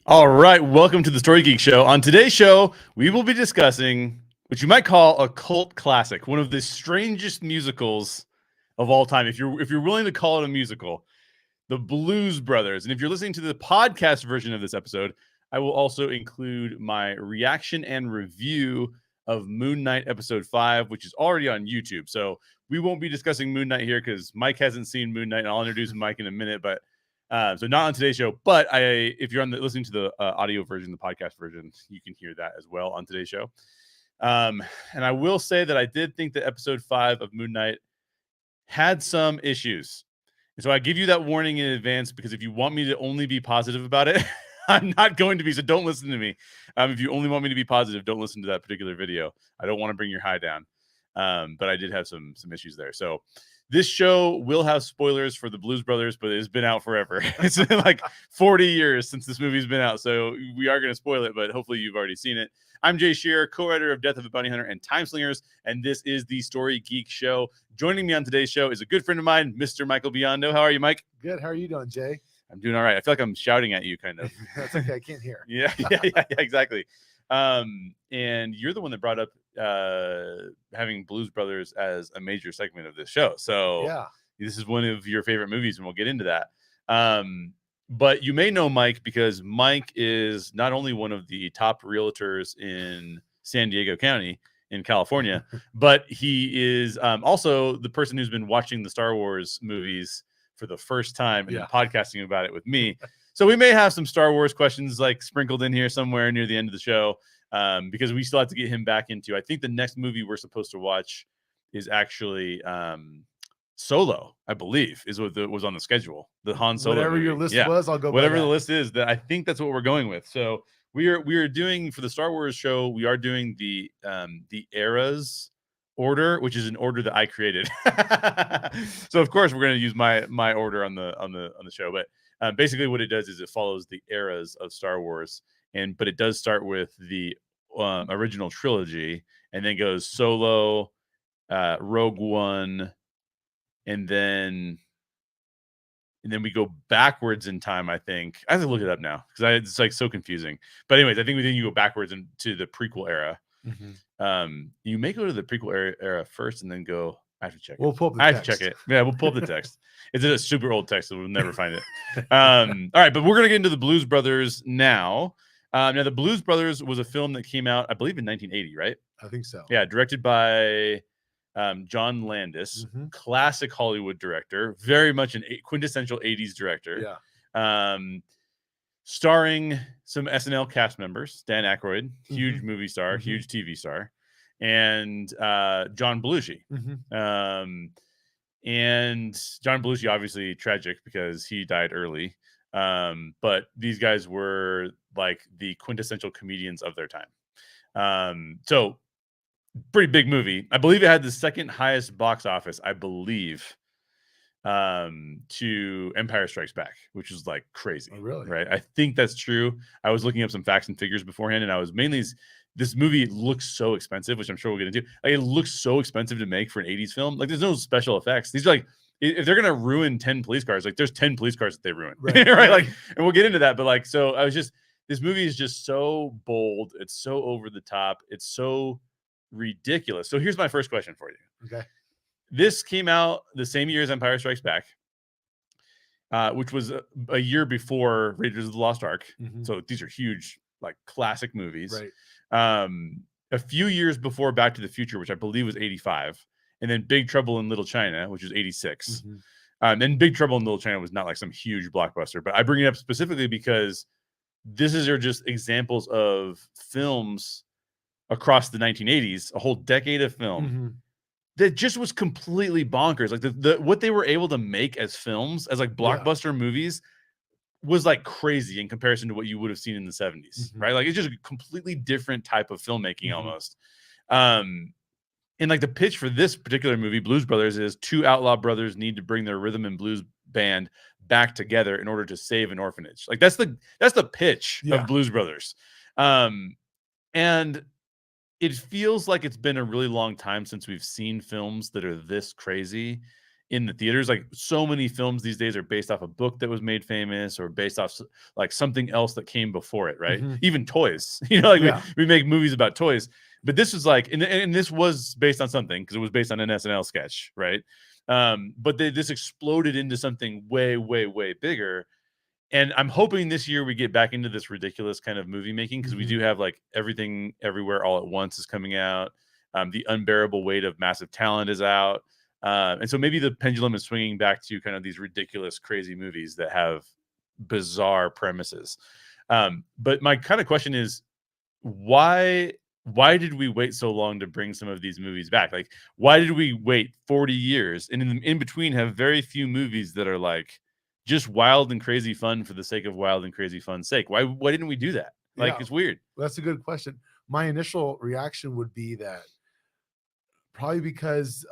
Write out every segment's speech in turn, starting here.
All right, welcome to the Story Geek Show. On today's show, we will be discussing what you might call a cult classic, one of the strangest musicals of all time. If you're willing to call it a musical, The Blues Brothers. And if you're listening to the podcast version of this episode, I will also include my reaction and review of Moon Knight episode 5, which is already on YouTube. So we won't be discussing Moon Knight here because Mike hasn't seen Moon Knight, and I'll introduce Mike in a minute. But so not on today's show, but if you're listening to the audio version, the podcast version, you can hear that as well on today's show. And I will say that I did think that episode 5 of Moon Knight had some issues. And so I give you that warning in advance because if you want me to only be positive about it, I'm not going to be. So don't listen to me. If you only want me to be positive, don't listen to that particular video. I don't want to bring your high down. But I did have some issues there. So this show will have spoilers for the Blues Brothers, but it's been out forever. It's been like 40 years since this movie's been out. So we are going to spoil it, but hopefully you've already seen it. I'm Jay Sherer, co-writer of Death of a Bounty Hunter and Time Slingers, and this is the Story Geek Show. Joining me on today's show is a good friend of mine, Mr. Michael Biondo. How are you, Mike? Good. How are you doing, Jay? I'm doing all right. I feel like I'm shouting at you, kind of. That's okay. I can't hear. Yeah, exactly. And you're the one that brought up having Blues Brothers as a major segment of this show. So yeah, this is one of your favorite movies, and we'll get into that. But you may know Mike because Mike is not only one of the top realtors in San Diego County in California, but he is also the person who's been watching the Star Wars movies for the first time and podcasting about it with me. So we may have some Star Wars questions like sprinkled in here somewhere near the end of the show because we still have to get him back into. I think the next movie we're supposed to watch is actually Solo, I believe, is what was on the schedule. The Han Solo. Whatever movie. your list was, I'll go. Whatever by the list is, that I think that's what we're going with. So we are doing for the Star Wars show. We are doing the eras order, which is an order that I created. So of course we're going to use my order on the show, but basically what it does is it follows the eras of Star Wars, but it does start with the original trilogy and then goes Solo, Rogue One, and then we go backwards in time. I think I have to look it up now because it's like so confusing. But anyways, I think then you go backwards into the prequel era. Mm-hmm. You may go to the prequel era first and then go. I have to check. We'll pull up the I text. have to check it. Yeah, we'll pull up the text. It's a super old text, so we'll never find it. All right, but we're gonna get into the Blues Brothers now. Now, the Blues Brothers was a film that came out, I believe, in 1980, right? I think so. Yeah, directed by John Landis, classic Hollywood director, very much an quintessential 80s director. Yeah. Starring some SNL cast members, Dan Aykroyd, huge movie star, huge TV star, and John Belushi. And John Belushi, obviously tragic because he died early. But these guys were like the quintessential comedians of their time. So pretty big movie. I believe it had the second highest box office, I believe, to Empire Strikes Back, which is like crazy. Oh, really? Right? I think that's true. I was looking up some facts and figures beforehand, and I was mainly this movie looks so expensive, which I'm sure we'll get into. Like, it looks so expensive to make for an 80s film. Like, there's no special effects. These are like, if they're gonna ruin 10 police cars, like there's 10 police cars that they ruin. Right. Right? Like, and we'll get into that. But like, so I was just, this movie is just so bold, it's so over the top, it's so ridiculous. So here's my first question for you. Okay. This came out the same year as Empire Strikes Back, which was a year before Raiders of the Lost Ark. So these are huge, like classic movies. Right. A few years before Back to the Future, which I believe was 85, and then Big Trouble in Little China, which was 86. And Big Trouble in Little China was not like some huge blockbuster, but I bring it up specifically because are just examples of films across the 1980s, a whole decade of film that just was completely bonkers. Like the what they were able to make as films, as like blockbuster movies, was like crazy in comparison to what you would have seen in the 70s, right? Like it's just a completely different type of filmmaking almost. And like the pitch for this particular movie, Blues Brothers, is two outlaw brothers need to bring their rhythm and blues band back together in order to save an orphanage. Like that's the pitch of Blues Brothers. And it feels like it's been a really long time since we've seen films that are this crazy in the theaters. Like so many films these days are based off a book that was made famous or based off like something else that came before it, right? Even toys, like we make movies about toys. But this was like, and this was based on something because it was based on an SNL sketch, right? But this exploded into something way, way, way bigger. And I'm hoping this year we get back into this ridiculous kind of movie making because we do have like Everything Everywhere All at Once is coming out. The Unbearable Weight of Massive Talent is out. And so maybe the pendulum is swinging back to kind of these ridiculous, crazy movies that have bizarre premises. But my kind of question is, why did we wait so long to bring some of these movies back? Like, why did we wait 40 years and in between have very few movies that are like just wild and crazy fun for the sake of wild and crazy fun's sake? Why didn't we do that? Like, it's weird. Well, that's a good question. My initial reaction would be that probably because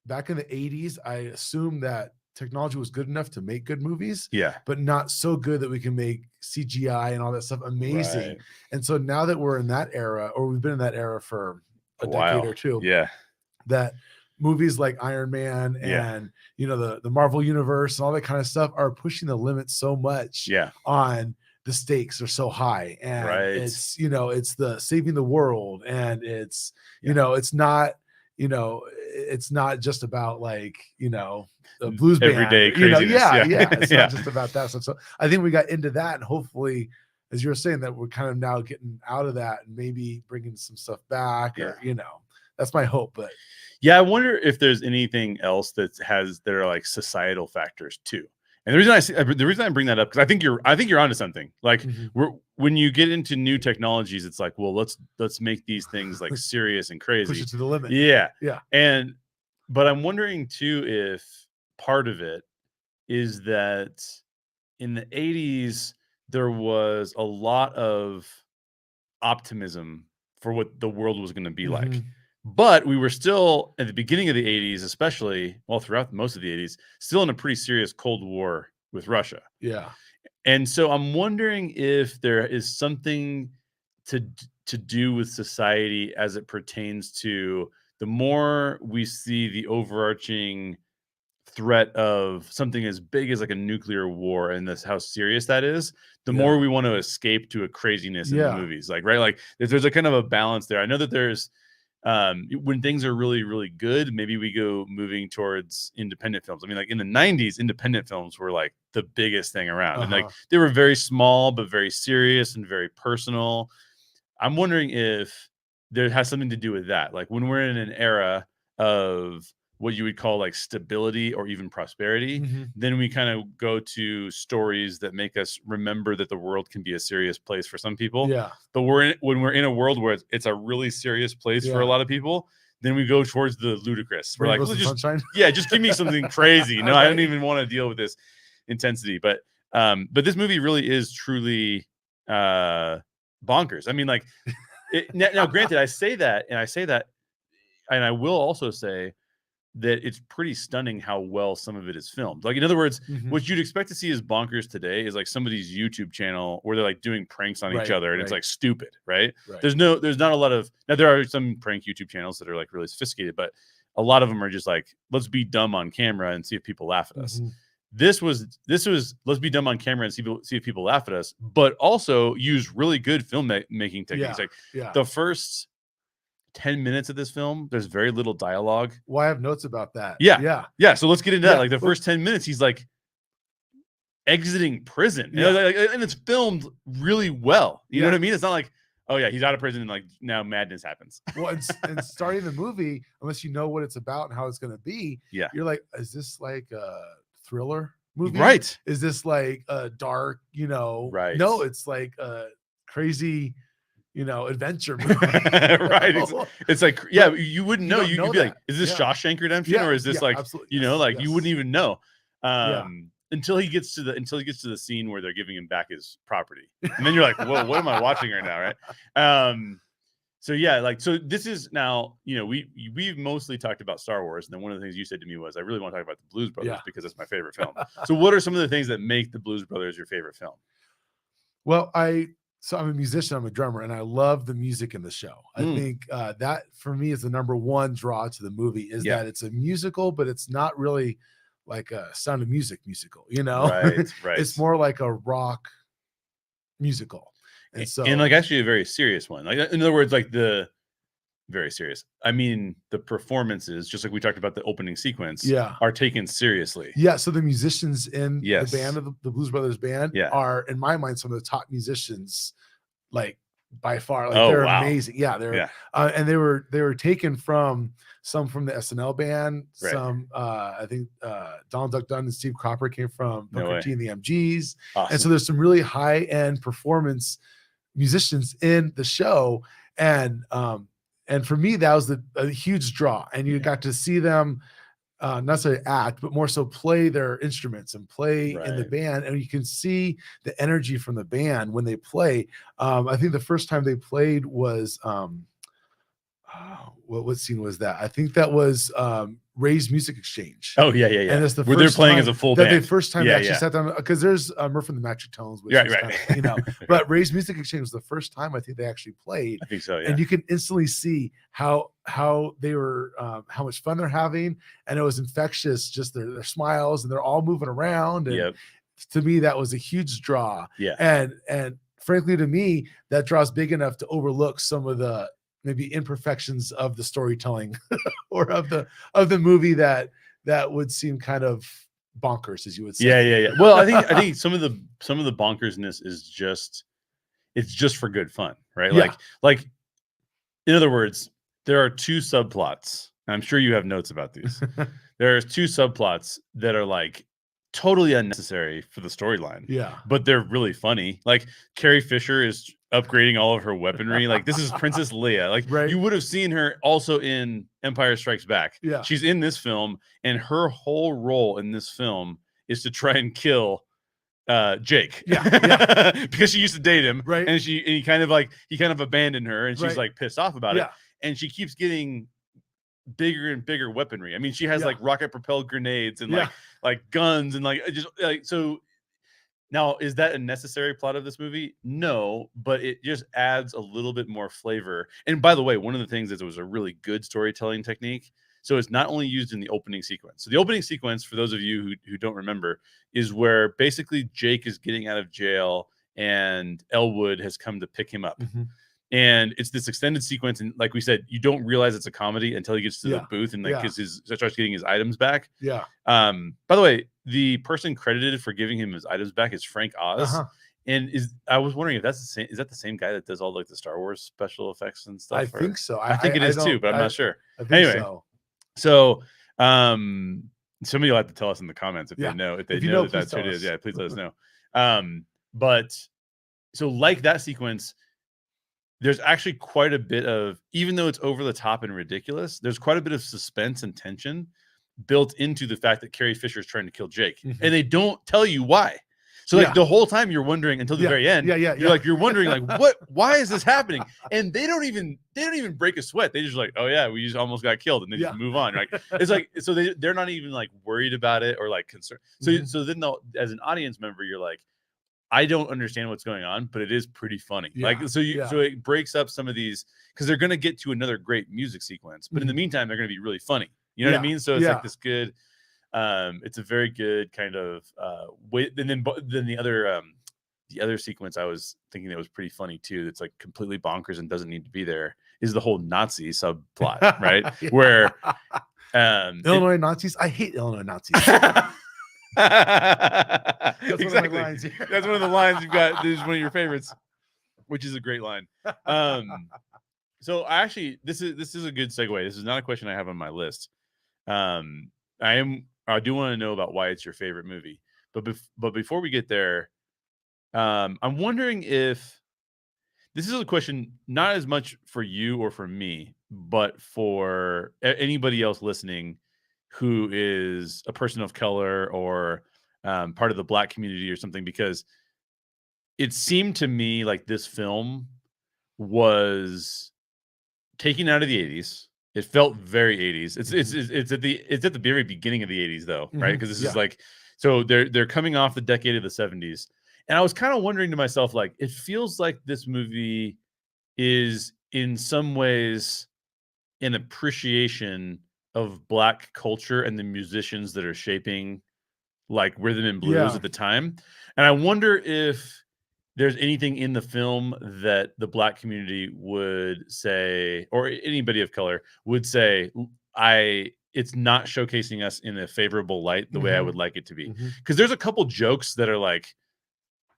back in the 80s, I assumed that technology was good enough to make good movies, but not so good that we can make CGI and all that stuff amazing. Right. And so now that we're in that era, or we've been in that era for a decade or two, that movies like Iron Man and the Marvel universe and all that kind of stuff are pushing the limits so much on the stakes are so high, and it's it's the saving the world, and it's it's not it's not just about like the blues band, everyday craziness. It's not just about that stuff. So I think we got into that, and hopefully, as you were saying, that we're kind of now getting out of that and maybe bringing some stuff back, or that's my hope. But I wonder if there's anything else that are like societal factors too. And the reason I bring that up, because I think you're onto something. Like when you get into new technologies, it's like, well, let's make these things like serious and crazy, push it to the limit. But I'm wondering too if part of it is that in the 80s there was a lot of optimism for what the world was going to be like. But we were still at the beginning of the 80s, especially, well, throughout most of the 80s, still in a pretty serious Cold War with Russia. And so I'm wondering if there is something to do with society as it pertains to the more we see the overarching threat of something as big as like a nuclear war and how serious that is, the more we want to escape to a craziness in the movies. Like, right? Like there's a kind of a balance there. I know that there's when things are really, really good, maybe we go moving towards independent films. I mean, like in the 90s, independent films were like the biggest thing around. And like they were very small, but very serious and very personal. I'm wondering if there has something to do with that. Like when we're in an era of what you would call like stability or even prosperity, then we kind of go to stories that make us remember that the world can be a serious place for some people. But when we're in a world where it's a really serious place for a lot of people, then we go towards the ludicrous. We're like, just give me something crazy. No, I don't even want to deal with this intensity. But this movie really is truly bonkers. I mean, like now granted, I say that, and I will also say that it's pretty stunning how well some of it is filmed. Like, in other words, what you'd expect to see as bonkers today is like somebody's YouTube channel where they're like doing pranks on each other, and it's like stupid, right? There's not a lot of, now there are some prank YouTube channels that are like really sophisticated, but a lot of them are just like, let's be dumb on camera and see if people laugh at us. This was let's be dumb on camera and see if people laugh at us, but also use really good filmmaking techniques. The first 10 minutes of this film, there's very little dialogue. Well, I have notes about that. So let's get into that. Like the first 10 minutes, he's like exiting prison, and it's filmed really well. You know what I mean? It's not like, oh yeah, he's out of prison and like now madness happens. Well, and starting the movie, unless you know what it's about and how it's going to be, you're like, is this like a thriller movie? Right? Is this like a dark? Right? No, it's like a crazy, adventure movie. Right? It's like, you wouldn't know. You'd be like, is this Shawshank Redemption, or is this like, like you wouldn't even know. Until he gets to the scene where they're giving him back his property, and then you're like, whoa, what am I watching right now, right? So this is now, we've mostly talked about Star Wars, and then one of the things you said to me was, I really want to talk about the Blues Brothers because that's my favorite film. So what are some of the things that make the Blues Brothers your favorite film? Well, so I'm a musician, I'm a drummer, and I love the music in the show. I think that for me is the number one draw to the movie is that it's a musical, but it's not really like a Sound of Music musical, you know? Right. It's more like a rock musical. And like actually a very serious one. Like in other words, like very serious. I mean, the performances, just like we talked about the opening sequence, are taken seriously. Yeah. So the musicians in the band of the Blues Brothers band are, in my mind, some of the top musicians, like by far. Like they're amazing. Yeah, they're and they were taken from some from the SNL band. Some I think Donald Duck Dunn and Steve Cropper came from Booker T and the MGs. Awesome. And so there's some really high end performance musicians in the show, and for me that was a huge draw, and you got to see them not necessarily act, but more so play their instruments and play in the band, and you can see the energy from the band when they play. I think the first time they played was what scene was that? I think that was Ray's Music Exchange. Oh yeah. And it's the where first they're playing time as a full band. The first time they actually sat down, because there's Murph and the Magic Tones, which is kind of, you know, but Ray's Music Exchange was the first time I think they actually played. I think so, yeah. And you can instantly see how they were, how much fun they're having, and it was infectious. Just their smiles, and they're all moving around. And to me, that was a huge draw. Yeah. And frankly, to me, that draw's big enough to overlook some of the maybe imperfections of the storytelling or of the movie that would seem kind of bonkers, as you would say. Yeah. Well, I think some of the bonkersness is just for good fun, right? Yeah. Like in other words, there are two subplots. And I'm sure you have notes about these. There's two subplots that are like totally unnecessary for the storyline. Yeah. But they're really funny. Like Carrie Fisher is upgrading all of her weaponry. Like this is Princess Leia. Like you would have seen her also in Empire Strikes Back. Yeah. She's in this film, and her whole role in this film is to try and kill Jake. Yeah. Because she used to date him. Right. And he kind of abandoned her, and she's like pissed off about it. And she keeps getting bigger and bigger weaponry. I mean, she has like rocket propelled grenades and like guns and like just like so. Now, is that a necessary plot of this movie? No, but it just adds a little bit more flavor. And by the way, one of the things is it was a really good storytelling technique. So it's not only used in the opening sequence. So the opening sequence, for those of you who don't remember, is where basically Jake is getting out of jail and Elwood has come to pick him up. Mm-hmm. And it's this extended sequence, and like we said, you don't realize it's a comedy until he gets to the booth and like starts getting his items back. Yeah. By the way, the person credited for giving him his items back is Frank Oz. And I was wondering if that's the same. Is that the same guy that does all like the Star Wars special effects and stuff? I think so. I think it is too, but I'm not sure. I think anyway, so somebody will have to tell us in the comments if they know if that's who it is. Yeah, please let us know. But so like that sequence, there's actually quite a bit of, even though it's over the top and ridiculous, there's quite a bit of suspense and tension built into the fact that Carrie Fisher is trying to kill Jake, and they don't tell you why. So like the whole time you're wondering until the very end, you're wondering like, why is this happening? And they don't even break a sweat. They just like, oh yeah, we just almost got killed, and they just move on. Right? It's like, so they're not even like worried about it or like concerned. So then as an audience member, you're like, I don't understand what's going on, but it is pretty funny. So it breaks up some of these, because they're going to get to another great music sequence, but in the meantime, they're going to be really funny. You know what I mean? So it's like this good, it's a very good kind of way. And then the other sequence I was thinking that was pretty funny too, that's like completely bonkers and doesn't need to be there, is the whole Nazi subplot, right? Where Illinois Nazis. I hate Illinois Nazis. That's exactly. That's one of the lines you've got. This is one of your favorites, which is a great line. So actually, this is a good segue. This is not a question I have on my list. I do want to know about why it's your favorite movie, but before we get there, I'm wondering if this is a question not as much for you or for me, but for anybody else listening who is a person of color or part of the Black community or something, because it seemed to me like this film was taken out of the 80s. It felt very 80s. It's at the very beginning of the 80s though, right? Because this is like, so they're coming off the decade of the 70s. And I was kind of wondering to myself, like, it feels like this movie is in some ways an appreciation of Black culture and the musicians that are shaping like rhythm and blues at the time. And I wonder if there's anything in the film that the Black community would say, or anybody of color would say, it's not showcasing us in a favorable light the way I would like it to be. Because there's a couple jokes that are like,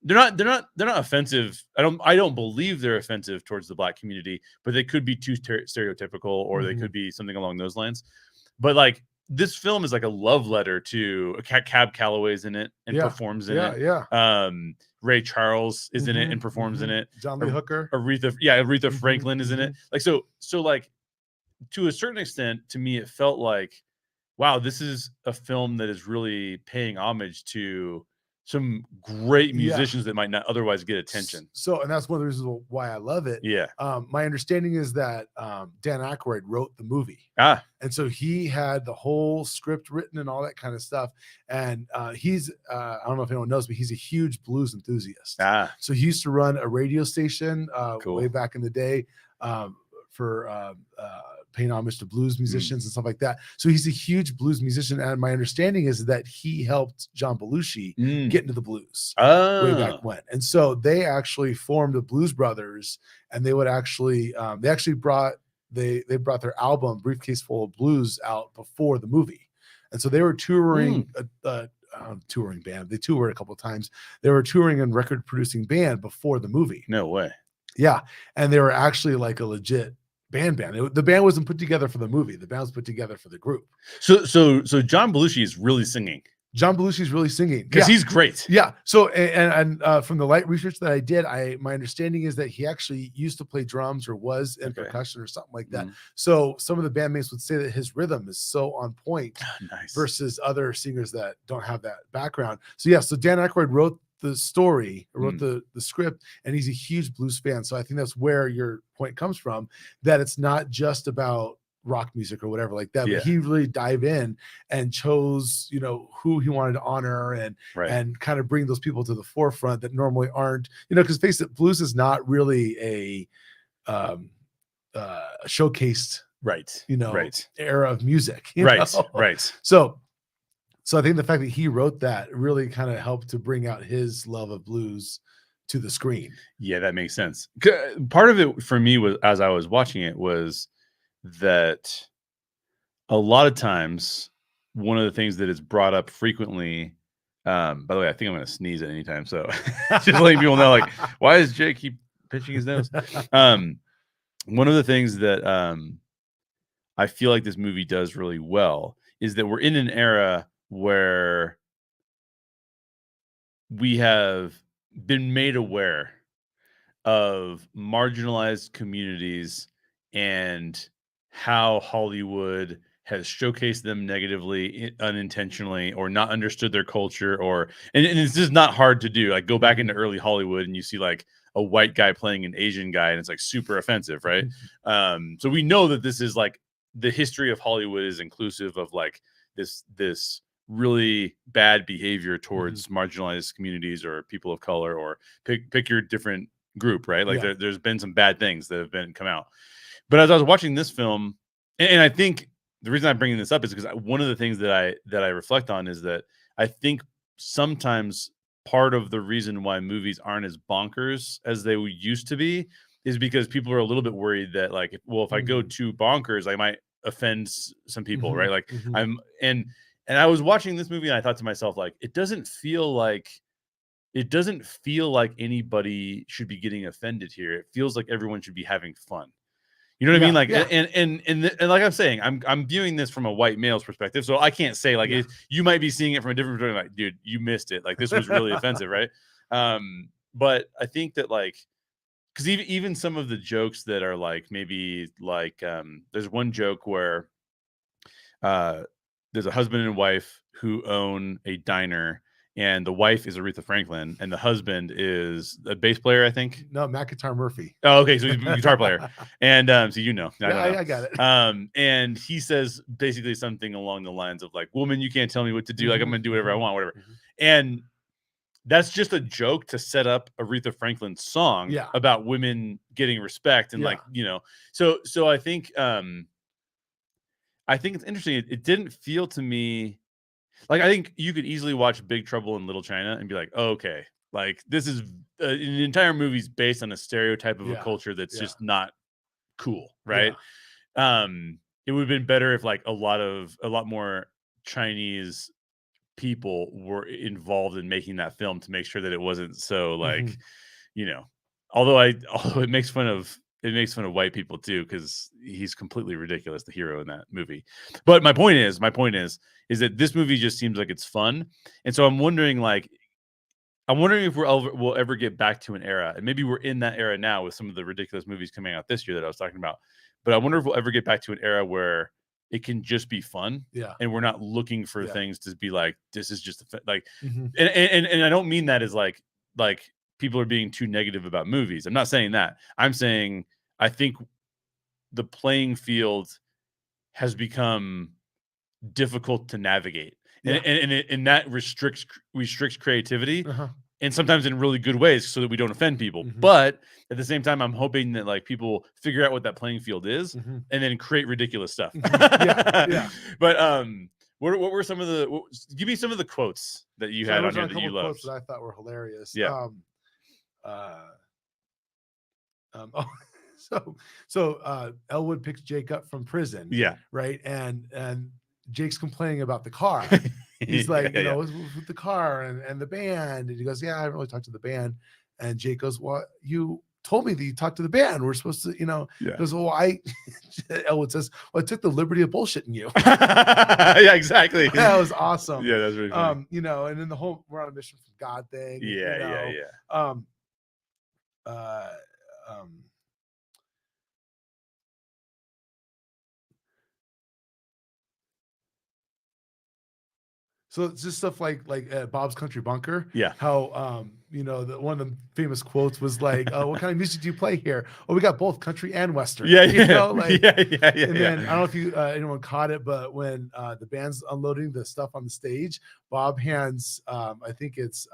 they're not offensive. I don't believe they're offensive towards the Black community, but they could be too stereotypical, or they could be something along those lines. But like, this film is like a love letter to Cab Calloway's in it and performs in it. Ray Charles is in it and performs in it. John Lee Hooker, Aretha Franklin is in it. Like, so like, to a certain extent, to me, it felt like, wow, this is a film that is really paying homage to some great musicians that might not otherwise get attention. So, and that's one of the reasons why I love it. Yeah. My understanding is that Dan Aykroyd wrote the movie. And so he had the whole script written and all that kind of stuff. And he's, I don't know if anyone knows, but he's a huge blues enthusiast. So he used to run a radio station way back in the day for paying homage to blues musicians and stuff like that. So he's a huge blues musician. And my understanding is that he helped John Belushi get into the blues way back when. And so they actually formed the Blues Brothers, and they would actually, they brought their album Briefcase Full of Blues out before the movie. And so they were touring touring band. They toured a couple of times. They were touring and record producing band before the movie. No way. Yeah. And they were actually like a legit band. The band wasn't put together for the movie. The band was put together for the group. So John Belushi is really singing. John Belushi's really singing because he's great. Yeah. So and from the light research that I did, my understanding is that he actually used to play drums or was in percussion or something like that. So some of the bandmates would say that his rhythm is so on point versus other singers that don't have that background. So yeah. So Dan Aykroyd wrote the story, wrote the script, and he's a huge blues fan. So I think that's where your point comes from, that it's not just about rock music or whatever like that, but he really dived in and chose, who he wanted to honor and kind of bring those people to the forefront that normally aren't, because face it, blues is not really a showcased, era of music. Right. So I think the fact that he wrote that really kind of helped to bring out his love of blues to the screen. Yeah, that makes sense. Part of it for me was, as I was watching it, was that a lot of times one of the things that is brought up frequently, by the way, I think I'm going to sneeze at any time. So just letting people know, like, why does Jay keep pitching his nose? One of the things that I feel like this movie does really well is that we're in an era where we have been made aware of marginalized communities and how Hollywood has showcased them negatively, unintentionally, or not understood their culture, and it's just not hard to do. Like, go back into early Hollywood and you see like a white guy playing an Asian guy, and it's like super offensive, right? So we know that this is like the history of Hollywood is inclusive of like this really bad behavior towards marginalized communities or people of color, or pick your different group, right? Like there's been some bad things that have come out. But as I was watching this film, and I think the reason I'm bringing this up is because one of the things that I reflect on is that I think sometimes part of the reason why movies aren't as bonkers as they used to be is because people are a little bit worried that, like, if I go too bonkers, I might offend some people, right? Like and I was watching this movie and I thought to myself, like, it doesn't feel like anybody should be getting offended here. It feels like everyone should be having fun. You know what I mean? Like, and like I'm saying, I'm viewing this from a white male's perspective, so I can't say like you might be seeing it from a different perspective. Like, dude, you missed it. Like, this was really offensive, right? But I think that, like, because even some of the jokes that are like maybe like there's one joke where there's a husband and wife who own a diner, and the wife is Aretha Franklin, and the husband is a bass player, I think. No, McIntyre Murphy. Oh, okay, so he's a guitar player, and so I got it. And he says basically something along the lines of like, "Woman, you can't tell me what to do. Like, I'm gonna do whatever I want, whatever." And that's just a joke to set up Aretha Franklin's song about women getting respect and like, So I think I think it's interesting. It didn't feel to me like, I think you could easily watch Big Trouble in Little China and be like, oh, okay, like this is an entire movie's based on a stereotype of a culture that's just not cool, right? It would have been better if like a lot more Chinese people were involved in making that film to make sure that it wasn't so like, you know, although it makes fun of white people too, because he's completely ridiculous, the hero in that movie. But my point is that this movie just seems like it's fun, and so I'm wondering if we'll ever get back to an era, and maybe we're in that era now with some of the ridiculous movies coming out this year that I was talking about. But I wonder if we'll ever get back to an era where it can just be fun, and we're not looking for things to be like, this is just like, and I don't mean that as like people are being too negative about movies. I'm not saying that. I'm saying I think the playing field has become difficult to navigate, and that restricts creativity, and sometimes in really good ways, so that we don't offend people. But at the same time, I'm hoping that like people figure out what that playing field is, and then create ridiculous stuff. But what were some of the? Give me some of the quotes that you had on here that you loved. Quotes that I thought were hilarious. So Elwood picks Jake up from prison. Right. And Jake's complaining about the car. He's like, you know, with the car and the band. And he goes, I haven't really talked to the band. And Jake goes, well, you told me that you talked to the band. We're supposed to, you know, he goes, well, Elwood says, well, I took the liberty of bullshitting you. Yeah, exactly. That was awesome. Yeah, that's really funny. You know, and then the whole we're on a mission from God thing. So it's just stuff like Bob's Country Bunker. How you know, one of the famous quotes was like, "Oh, what kind of music do you play here? Oh, we got both country and western." You know, like, and then I don't know if you anyone caught it, but when the band's unloading the stuff on the stage, Bob hands I think it's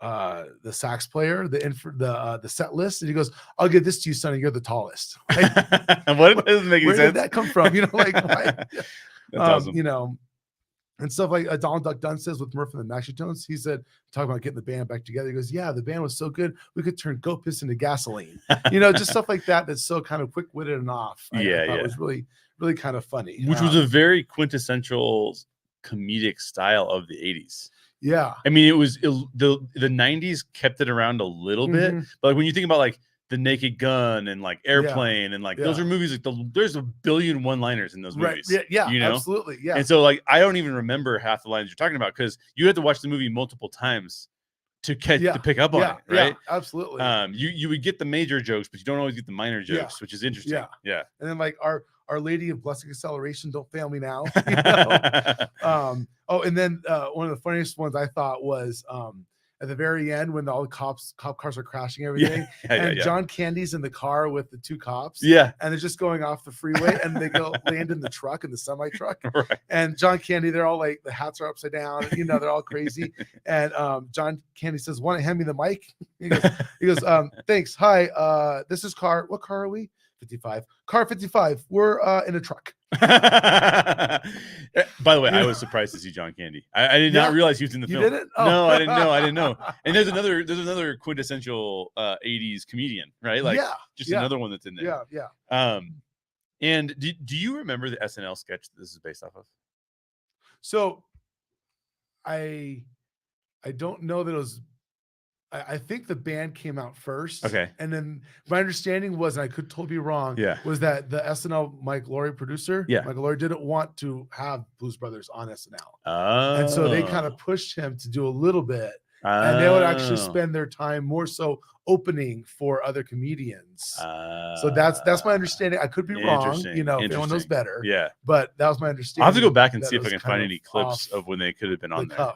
the sax player the set list, and he goes, "I'll give this to you, sonny. You're the tallest." Like, what doesn't make any where sense? did that come from? You know, like That's awesome. you know. And stuff like Donald Duck Dunn says with Murph and the Maxitones, he said, talking about getting the band back together. He goes, yeah, the band was so good, we could turn goat piss into gasoline. You know, just stuff like that. That's so kind of quick-witted and off. I thought it was really, really kind of funny. Which was a very quintessential comedic style of the 80s. Yeah. I mean, it was the 90s kept it around a little bit. But like, when you think about like The Naked Gun and like Airplane and like those are movies like there's a billion one-liners in those movies. Yeah, you know? Absolutely. Yeah. And so like I don't even remember half the lines you're talking about because you had to watch the movie multiple times to pick up on it, right? Yeah, absolutely. You would get the major jokes, but you don't always get the minor jokes, which is interesting. Yeah. And then like Our Lady of Blessed Acceleration, Don't Fail Me Now. You know? And then one of the funniest ones I thought was at the very end when all the cop cars are crashing everything, and John Candy's in the car with the two cops, and they're just going off the freeway, and they go land in the truck, in the semi truck, and John Candy, they're all like, the hats are upside down, you know, they're all crazy, and John Candy says, "Want to hand me the mic?" He goes, "Thanks. Hi, this is car. What car are we? 55. Car 55. We're in a truck." By the way, I was surprised to see John Candy. I did not realize he was in the film. You didn't? Oh. No, I didn't know. And there's another quintessential 80s comedian, right? Like just another one that's in there. And do you remember the SNL sketch that this is based off of? So I don't know that it was. I think the band came out first. Okay. And then my understanding was, and I could totally be wrong, was that the SNL Mike Lowrey producer, Michael Lowrey, didn't want to have Blues Brothers on SNL. And so they kind of pushed him to do a little bit. And they would actually spend their time more so opening for other comedians. So that's my understanding. I could be wrong, you know, if anyone knows better. Yeah. But that was my understanding. I'll have to go back and see if I can find any clips of when they could have been on there.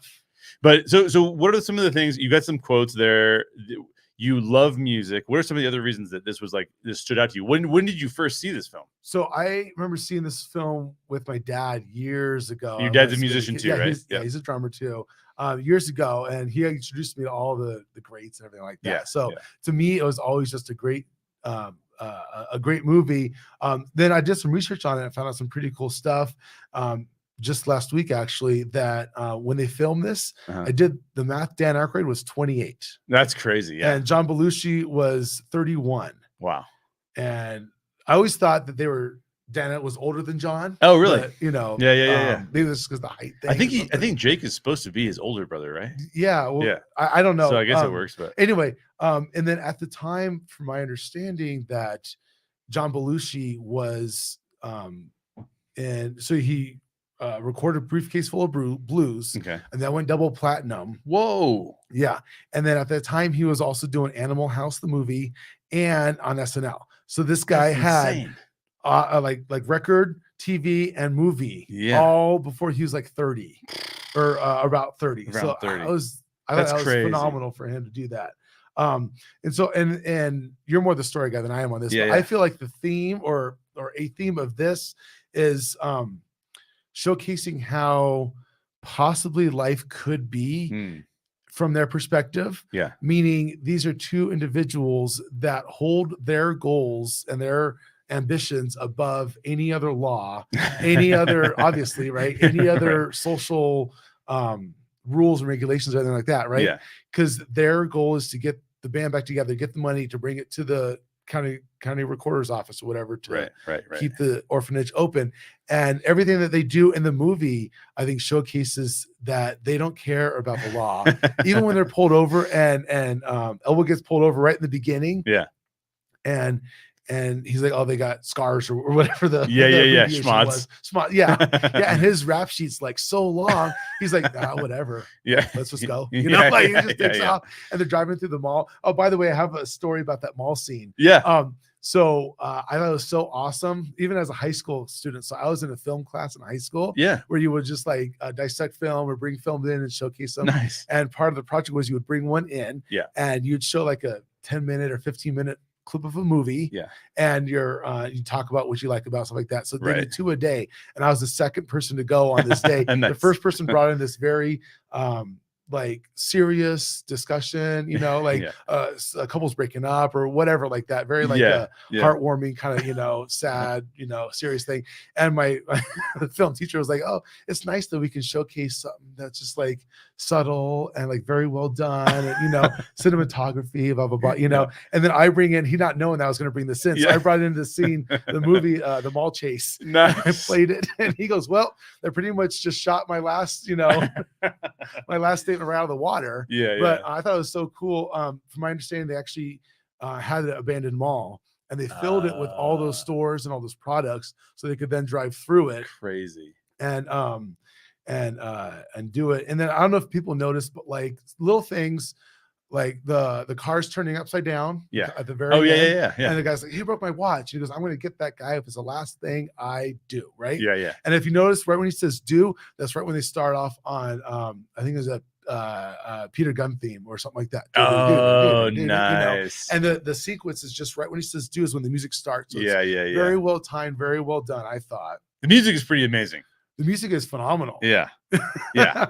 But so what are some of the things you got? Some quotes there. You love music. What are some of the other reasons that this stood out to you? When did you first see this film? So I remember seeing this film with my dad years ago. Your dad's a musician too, right? He's a drummer too. Years ago, and he introduced me to all the greats and everything like that. So to me, it was always just a great a great movie. Then I did some research on it and found out some pretty cool stuff. Just last week, actually, that when they filmed this, I did the math. Dan Aykroyd was 28. That's crazy. Yeah. And John Belushi was 31. Wow. And I always thought that Dan was older than John. Oh, really? But, you know, yeah. Maybe this is because the height thing. I think Jake is supposed to be his older brother, right? Yeah. Well, yeah. I don't know. So I guess it works. But anyway, and then at the time, from my understanding, that John Belushi was, and so he recorded Briefcase Full of Blues, and that went double platinum. Whoa. Yeah. And then at that time, he was also doing Animal House, the movie, and on SNL. So this guy had like record, TV, and movie all before he was like 30 or about 30. Around so 30. I thought that was phenomenal for him to do that. And so and you're more the story guy than I am on this. But I feel like the theme or a theme of this is showcasing how possibly life could be from their perspective. Yeah. Meaning these are two individuals that hold their goals and their ambitions above any other law, any other, obviously, right? Any other social rules and regulations or anything like that, right? Yeah. Because their goal is to get the band back together, get the money to bring it to the county recorder's office or whatever to keep the orphanage open. And everything that they do in the movie, I think, showcases that they don't care about the law. Even when they're pulled over and Elwood gets pulled over right in the beginning. Yeah. And he's like, oh, they got scars or whatever the schmots. Yeah. And his rap sheet's like so long. He's like, whatever. Yeah. Let's just go. You know, he just takes off and they're driving through the mall. Oh, by the way, I have a story about that mall scene. Yeah. So I thought it was so awesome, even as a high school student. So I was in a film class in high school. Yeah. Where you would just like dissect film or bring film in and showcase them. Nice. And part of the project was you would bring one in. Yeah. And you'd show like a 10-minute or 15-minute clip of a movie, and you talk about what you like about stuff like that. So they did 2 a day, and I was the second person to go on this day. Nice. The first person brought in this very like serious discussion, you know, like a couple's breaking up or whatever like that, very like a heartwarming kind of, you know, sad, you know, serious thing. And my film teacher was like, oh, it's nice that we can showcase something that's just like subtle and like very well done and, you know, cinematography, blah, blah, blah, you know. And then I bring in, he not knowing that I was going to bring this in, so I brought in the scene, the movie, the mall chase. Nice. I played it, and he goes, well, they pretty much just shot my last, you know, my last statement right out of the water. But I thought it was so cool. From my understanding, they actually had an abandoned mall, and they filled it with all those stores and all those products, so they could then drive through it. Crazy. And do it. And then I don't know if people noticed, but like little things like the car's turning upside down at the very end. And the guy's like, he broke my watch. He goes, I'm going to get that guy if it's the last thing I do, right? And if you notice, right when he says do, that's right when they start off on I think there's a Peter Gunn theme or something like that. Nice. You know? And the sequence is just right when he says do is when the music starts. So very well timed, very well done, I thought. The music is pretty amazing. The music is phenomenal. Yeah.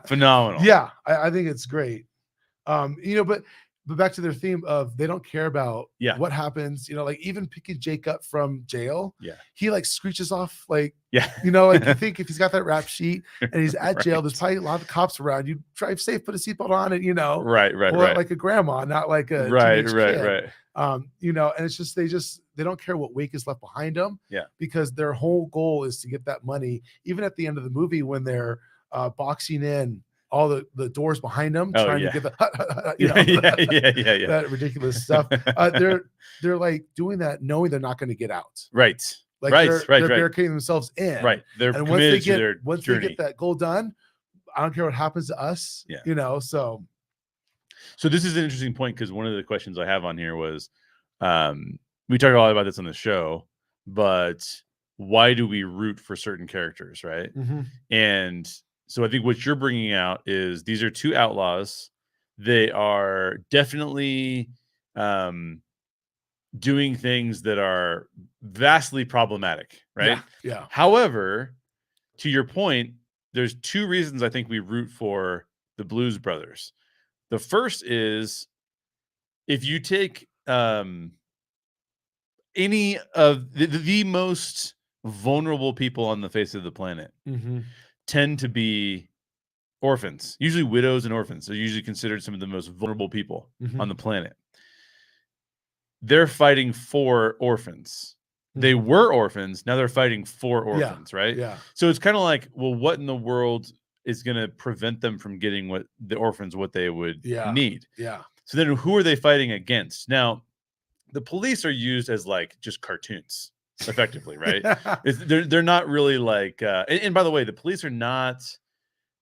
Phenomenal. Yeah, I think it's great. You know, but back to their theme of they don't care about what happens, you know, like even picking Jake up from jail. He like screeches off, like, you know, like you think if he's got that rap sheet and he's at jail, there's probably a lot of cops around. You drive safe, put a seatbelt on it, you know, like a grandma, not like a kid. You know, and it's just they don't care what wake is left behind them. Because their whole goal is to get that money. Even at the end of the movie, when they're boxing in all the doors behind them, trying to get the you know, that ridiculous stuff. They're like doing that knowing they're not going to get out. Like they're barricading themselves in. They're and committed to their once journey. they get that goal done, I don't care what happens to us. You know, so this is an interesting point, because one of the questions I have on here was, we talk a lot about this on the show, but why do we root for certain characters, right? And so I think what you're bringing out is these are two outlaws. They are definitely doing things that are vastly problematic, right? However, to your point, there's 2 reasons I think we root for the Blues Brothers. The first is if you take any of the most vulnerable people on the face of the planet tend to be orphans. Usually widows and orphans are usually considered some of the most vulnerable people on the planet. They're fighting for orphans. They were orphans. Now they're fighting for orphans, right? Yeah. So it's kind of like, well, what in the world is going to prevent them from getting what the orphans, what they would need? Yeah. So then who are they fighting against? Now, the police are used as like just cartoons, effectively, right? They're not really like, and by the way, the police are not,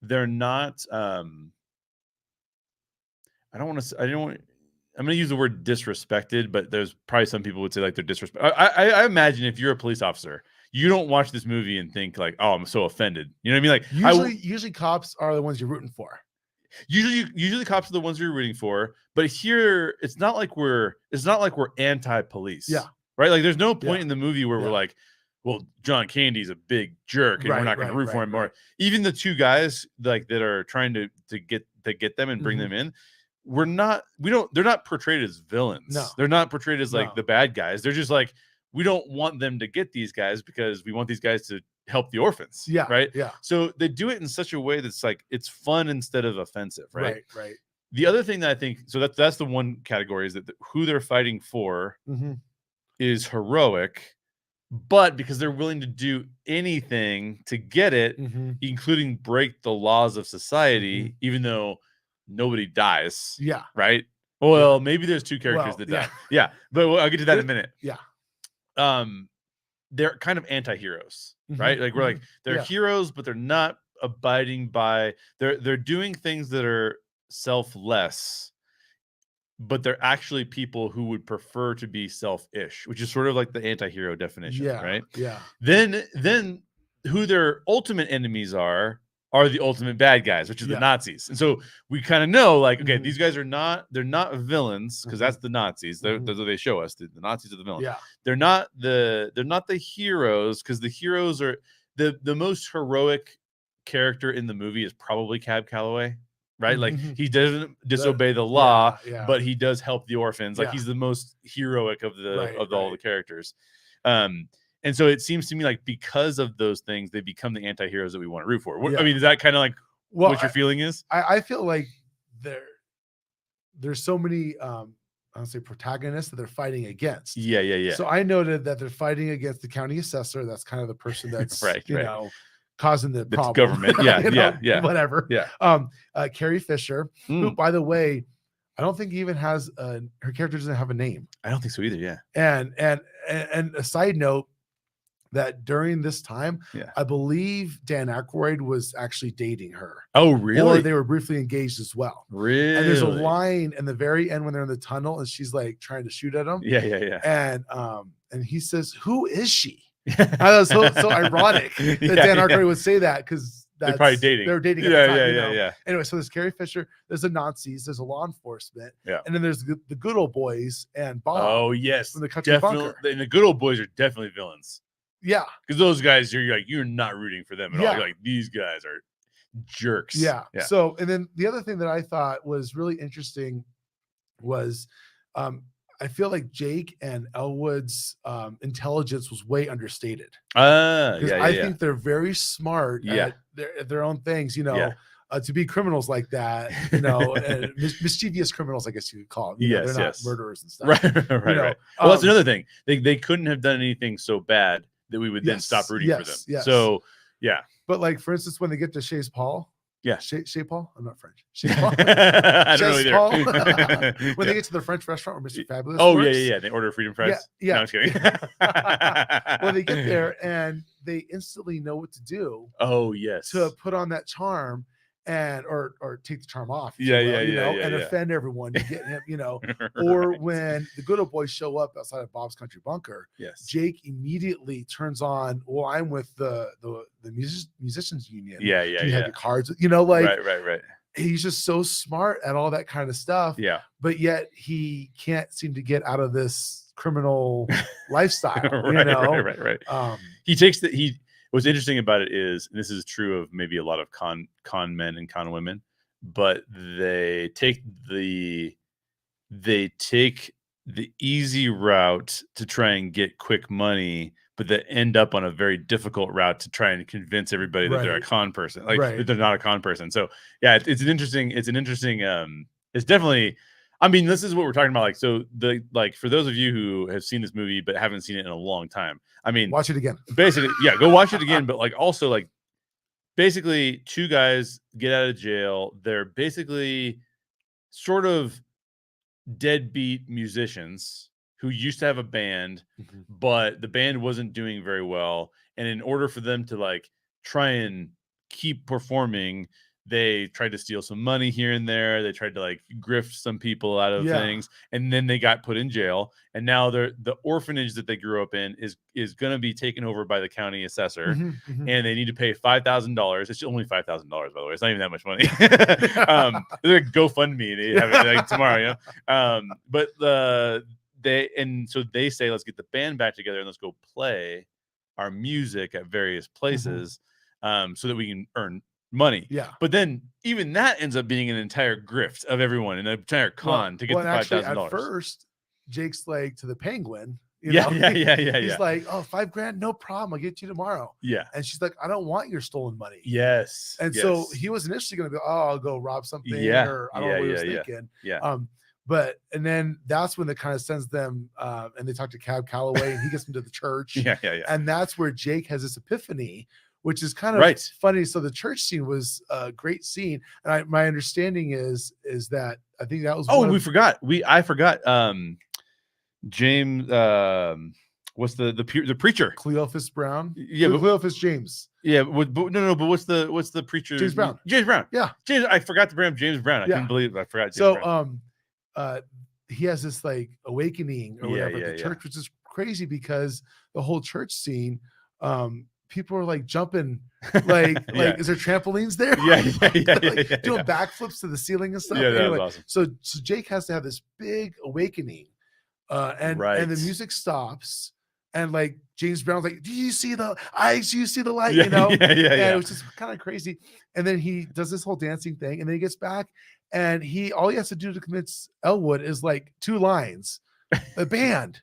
they're not, I'm going to use the word disrespected, but there's probably some people would say like they're disrespected. I imagine if you're a police officer, you don't watch this movie and think like, oh, I'm so offended. You know what I mean? Like usually cops are the ones you're rooting for. Usually cops are the ones you're rooting for, but here it's not like we're anti-police. Yeah. Right? Like there's no point in the movie where we're like, well, John Candy's a big jerk and we're not going to root for him more. Even the two guys like that are trying to get them and bring them in, they're not portrayed as villains. No. They're not portrayed as like the bad guys. They're just like, we don't want them to get these guys because we want these guys to help the orphans. Yeah. Right. Yeah. So they do it in such a way that's like, it's fun instead of offensive. Right. Right. The other thing that I think, so that's the one category, is that who they're fighting for is heroic, but because they're willing to do anything to get it, including break the laws of society, even though nobody dies. Yeah. Right. Well, maybe there's two characters that die. Yeah. But I'll get to that in a minute. Yeah. They're kind of anti-heroes, right? Like we're like, they're heroes, but they're not abiding by, they're doing things that are selfless, but they're actually people who would prefer to be selfish, which is sort of like the anti-hero definition, right? Yeah. Then who their ultimate enemies are the ultimate bad guys, which is the Nazis. And so we kind of know, like, okay, these guys they're not villains, because that's the Nazis. That's what they show us. The Nazis are the villains. Yeah. They're not the heroes, because the heroes are the most heroic character in the movie is probably Cab Calloway, right? Like he doesn't disobey the law, but he does help the orphans. Like he's the most heroic of all the characters. And so it seems to me like because of those things, they become the anti-heroes that we want to root for. I mean, is that kind of like what your feeling is? I feel like there's so many, I'll say protagonists that they're fighting against. Yeah. So I noted that they're fighting against the county assessor. That's kind of the person that's, causing the problem. Government. Yeah. Whatever. Yeah. Carrie Fisher, who, by the way, I don't think even has her character doesn't have a name. I don't think so either. Yeah. And a side note, that during this time, I believe Dan Aykroyd was actually dating her. Oh, really? Or they were briefly engaged as well. Really? And there's a line in the very end when they're in the tunnel and she's like trying to shoot at him. Yeah. And he says, "Who is she?" That was so ironic that Dan Aykroyd would say that, because they're probably dating. They're dating. Yeah. Anyway, so there's Carrie Fisher, there's the Nazis, there's a law enforcement, and then there's the good old boys and Bob. Oh yes, from the country bunker. And the good old boys are definitely villains. Yeah, because those guys, you're not rooting for them at all. You're like, these guys are jerks. Yeah. So, and then the other thing that I thought was really interesting was, I feel like Jake and Elwood's intelligence was way understated. I think they're very smart at their own things, to be criminals like that, and mischievous criminals, I guess you could call them. They're not murderers and stuff. Right. Well, that's another thing. They couldn't have done anything so bad that we would then stop rooting for them. Yes. So, yeah. But like, for instance, when they get to Shays Paul, Chez Paul? I'm not French. Chez Paul? I don't know either. When they get to the French restaurant where Mr. Fabulous works, yeah. They order freedom fries. Yeah. No, I'm just kidding. Well, they get there and they instantly know what to do. Oh, yes. To put on that charm and or take the charm off. And offend everyone. You get him, Or when the good old boys show up outside of Bob's Country Bunker, Jake immediately turns on, well, I'm with the musicians union. You have your cards, like right. He's just so smart at all that kind of stuff. Yeah. But yet he can't seem to get out of this criminal lifestyle. Right. What's interesting about it is, and this is true of maybe a lot of con men and con women, but they take the easy route to try and get quick money, but that end up on a very difficult route to try and convince everybody that they're a con person, like that they're not a con person. So yeah, it's definitely, I mean, this is what we're talking about. Like, so for those of you who have seen this movie but haven't seen it in a long time, I mean, watch it again. Basically, yeah, go watch it again. But like, also, like, basically, two guys get out of jail. They're basically sort of deadbeat musicians who used to have a band, but the band wasn't doing very well. And in order for them to like try and keep performing, they tried to steal some money here and there. They tried to like grift some people out of things, and then they got put in jail. And now the orphanage that they grew up in is going to be taken over by the county assessor, and they need to pay $5,000. It's only $5,000, by the way. It's not even that much money. They're like GoFundMe. They have it like tomorrow, you know. But so they say, let's get the band back together and let's go play our music at various places, so that we can earn money. Yeah. But then even that ends up being an entire grift of everyone, an entire con to get the $5,000. At first, Jake's like to the Penguin. Yeah. He's like, oh, $5,000, no problem. I'll get you tomorrow. Yeah. And she's like, I don't want your stolen money. Yes. And so he was initially going to be, oh, I'll go rob something. Yeah. Or I don't know what he was thinking. Yeah. But and then that's when it kind of sends them, and they talk to Cab Calloway, and he gets them to the church. Yeah. And that's where Jake has this epiphany, which is kind of funny. So the church scene was a great scene, and my understanding is that I think that was. I forgot. James, what's the preacher? Cleophas Brown. Yeah, Cleophas James. Yeah, but what's the preacher? James Brown. Yeah, James. I forgot to bring up James Brown. I couldn't believe I forgot. James Brown. He has this like awakening or whatever at the church, which is crazy because the whole church scene, people are like jumping, like is there trampolines there? Doing backflips to the ceiling and stuff. Yeah, that was awesome. So Jake has to have this big awakening, and the music stops, and like James Brown's like, do you see the eyes? Do you see the light? You know? And it was just kind of crazy. And then he does this whole dancing thing, and then he gets back, and all he has to do to convince Elwood is like 2 lines. The band.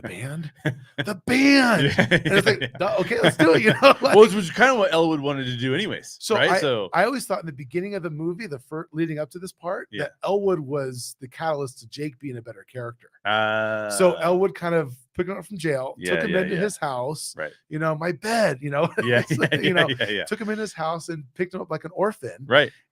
And it's like, okay, let's do it. You know, like, well, it was kind of what Elwood wanted to do, anyways. So I always thought in the beginning of the movie, the first leading up to this part, that Elwood was the catalyst to Jake being a better character. So Elwood kind of picked him up from jail, took him into his house, you know, my bed, you know, took him in his house and picked him up like an orphan,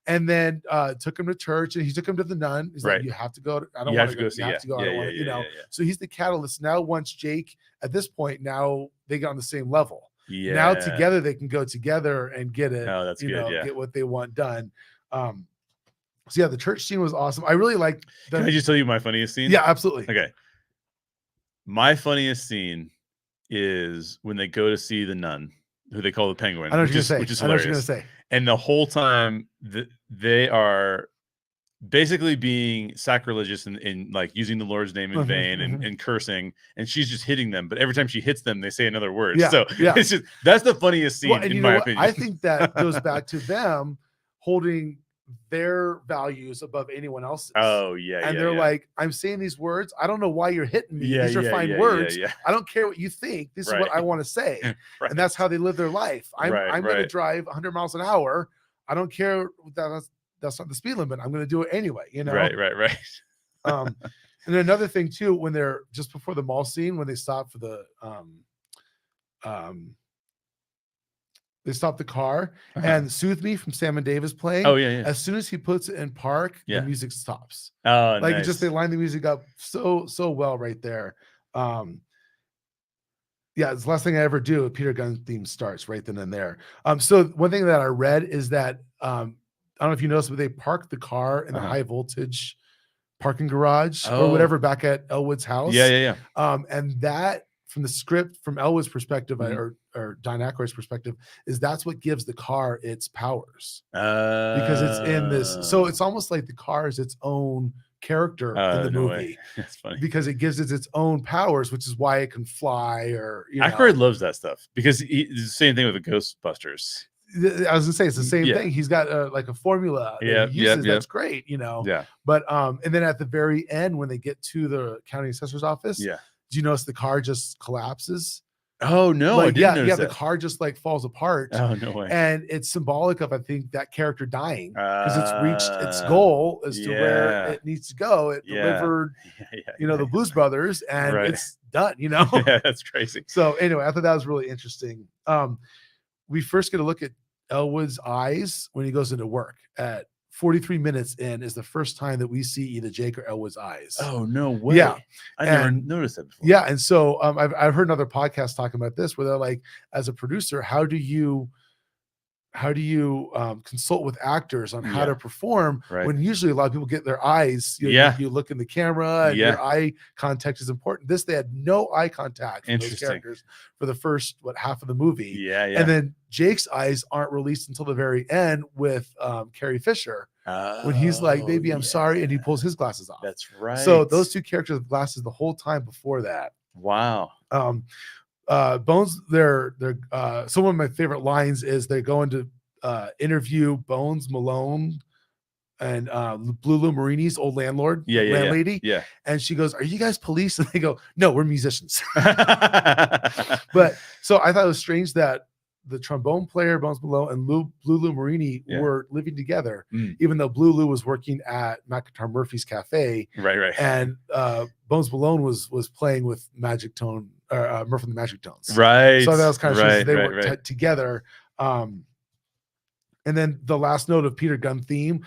and then took him to church, and he took him to the nun. He's like, you have to go. I don't want to go. You have to go. I don't want to, you know. So he's the catalyst. Now, once Jake, at this point, now they get on the same level. Yeah. Now together they can go together and get it. Oh, that's good. Get what they want done. So yeah, the church scene was awesome. I really liked. Can I just tell you my funniest scene? Yeah, absolutely. Okay. My funniest scene is when they go to see the nun, who they call the Penguin, I know what which is hilarious. I know what you're gonna say. And the whole time they are basically being sacrilegious in like using the Lord's name in vain and cursing, and she's just hitting them. But every time she hits them, they say another word. So it's just, that's the funniest scene in my opinion. I think that goes back to them holding their values above anyone else's. Oh yeah. And they're like, I'm saying these words. I don't know why you're hitting me. These are fine words. I don't care what you think. This is what I want to say. And that's how they live their life. I'm going to drive 100 miles an hour. I don't care. That's not the speed limit. I'm going to do it anyway. You know? Right. And another thing too, when they're just before the mall scene, when they stop for the they stop the car, and Soothe Me from Sam and Dave is playing. Oh yeah. As soon as he puts it in park, the music stops. Oh, like nice. they line the music up so well right there. Yeah, it's the last thing I ever do. Peter Gunn theme starts right then and there. So one thing that I read is that I don't know if you noticed, but they parked the car in the high voltage parking garage or whatever back at Elwood's house. Yeah. And that, from the script, from Elwood's perspective, or Don Aykroyd's perspective, is that's what gives the car its powers, because it's in this. So it's almost like the car is its own character in the movie. That's funny, because it gives it its own powers, which is why it can fly. Or Aykroyd loves that stuff, because it's the same thing with the Ghostbusters. I was gonna say it's the same Yeah. thing. He's got like a formula that he uses. That's great, you know. Yeah. But and then at the very end, when they get to the county assessor's office, Yeah. do you notice the car just collapses? Oh no, Like, I didn't notice the that. car just like falls apart. Oh no way. And it's symbolic of, I think, that character dying because it's reached its goal as to where it needs to go. It delivered, you know, the Blues Brothers, and it's done, you know. Yeah, that's crazy. So anyway, I thought that was really interesting. We first get a look at Elwood's eyes when he goes into work at 43 minutes in is the first time that we see either Jake or Elwood's eyes. Oh, no way. Yeah. I never noticed that before. Yeah. And so I've heard another podcast talking about this where they're like, as a producer, how do you consult with actors on how to perform when usually a lot of people get their eyes, you look in the camera and your eye contact is important. They had no eye contact from those characters for the first half of the movie. And then Jake's eyes aren't released until the very end with Carrie Fisher when he's like, baby, I'm sorry, and he pulls his glasses off. That's right. So those two characters have glasses the whole time before that. Wow. Bones, some of my favorite lines is they go into interview Bones Malone and Lulu Marini's old landlady. Yeah. And she goes, "Are you guys police?" And they go, "No, we're musicians." But so I thought it was strange that the trombone player Bones Malone and Lulu Marini were living together, even though Lulu was working at McIntyre Murphy's Cafe. Right. And Bones Malone was playing with Magic Tone or Murphy and the Magic Tones. Right. So that was kind of strange. They worked together. And then the last note of Peter Gunn theme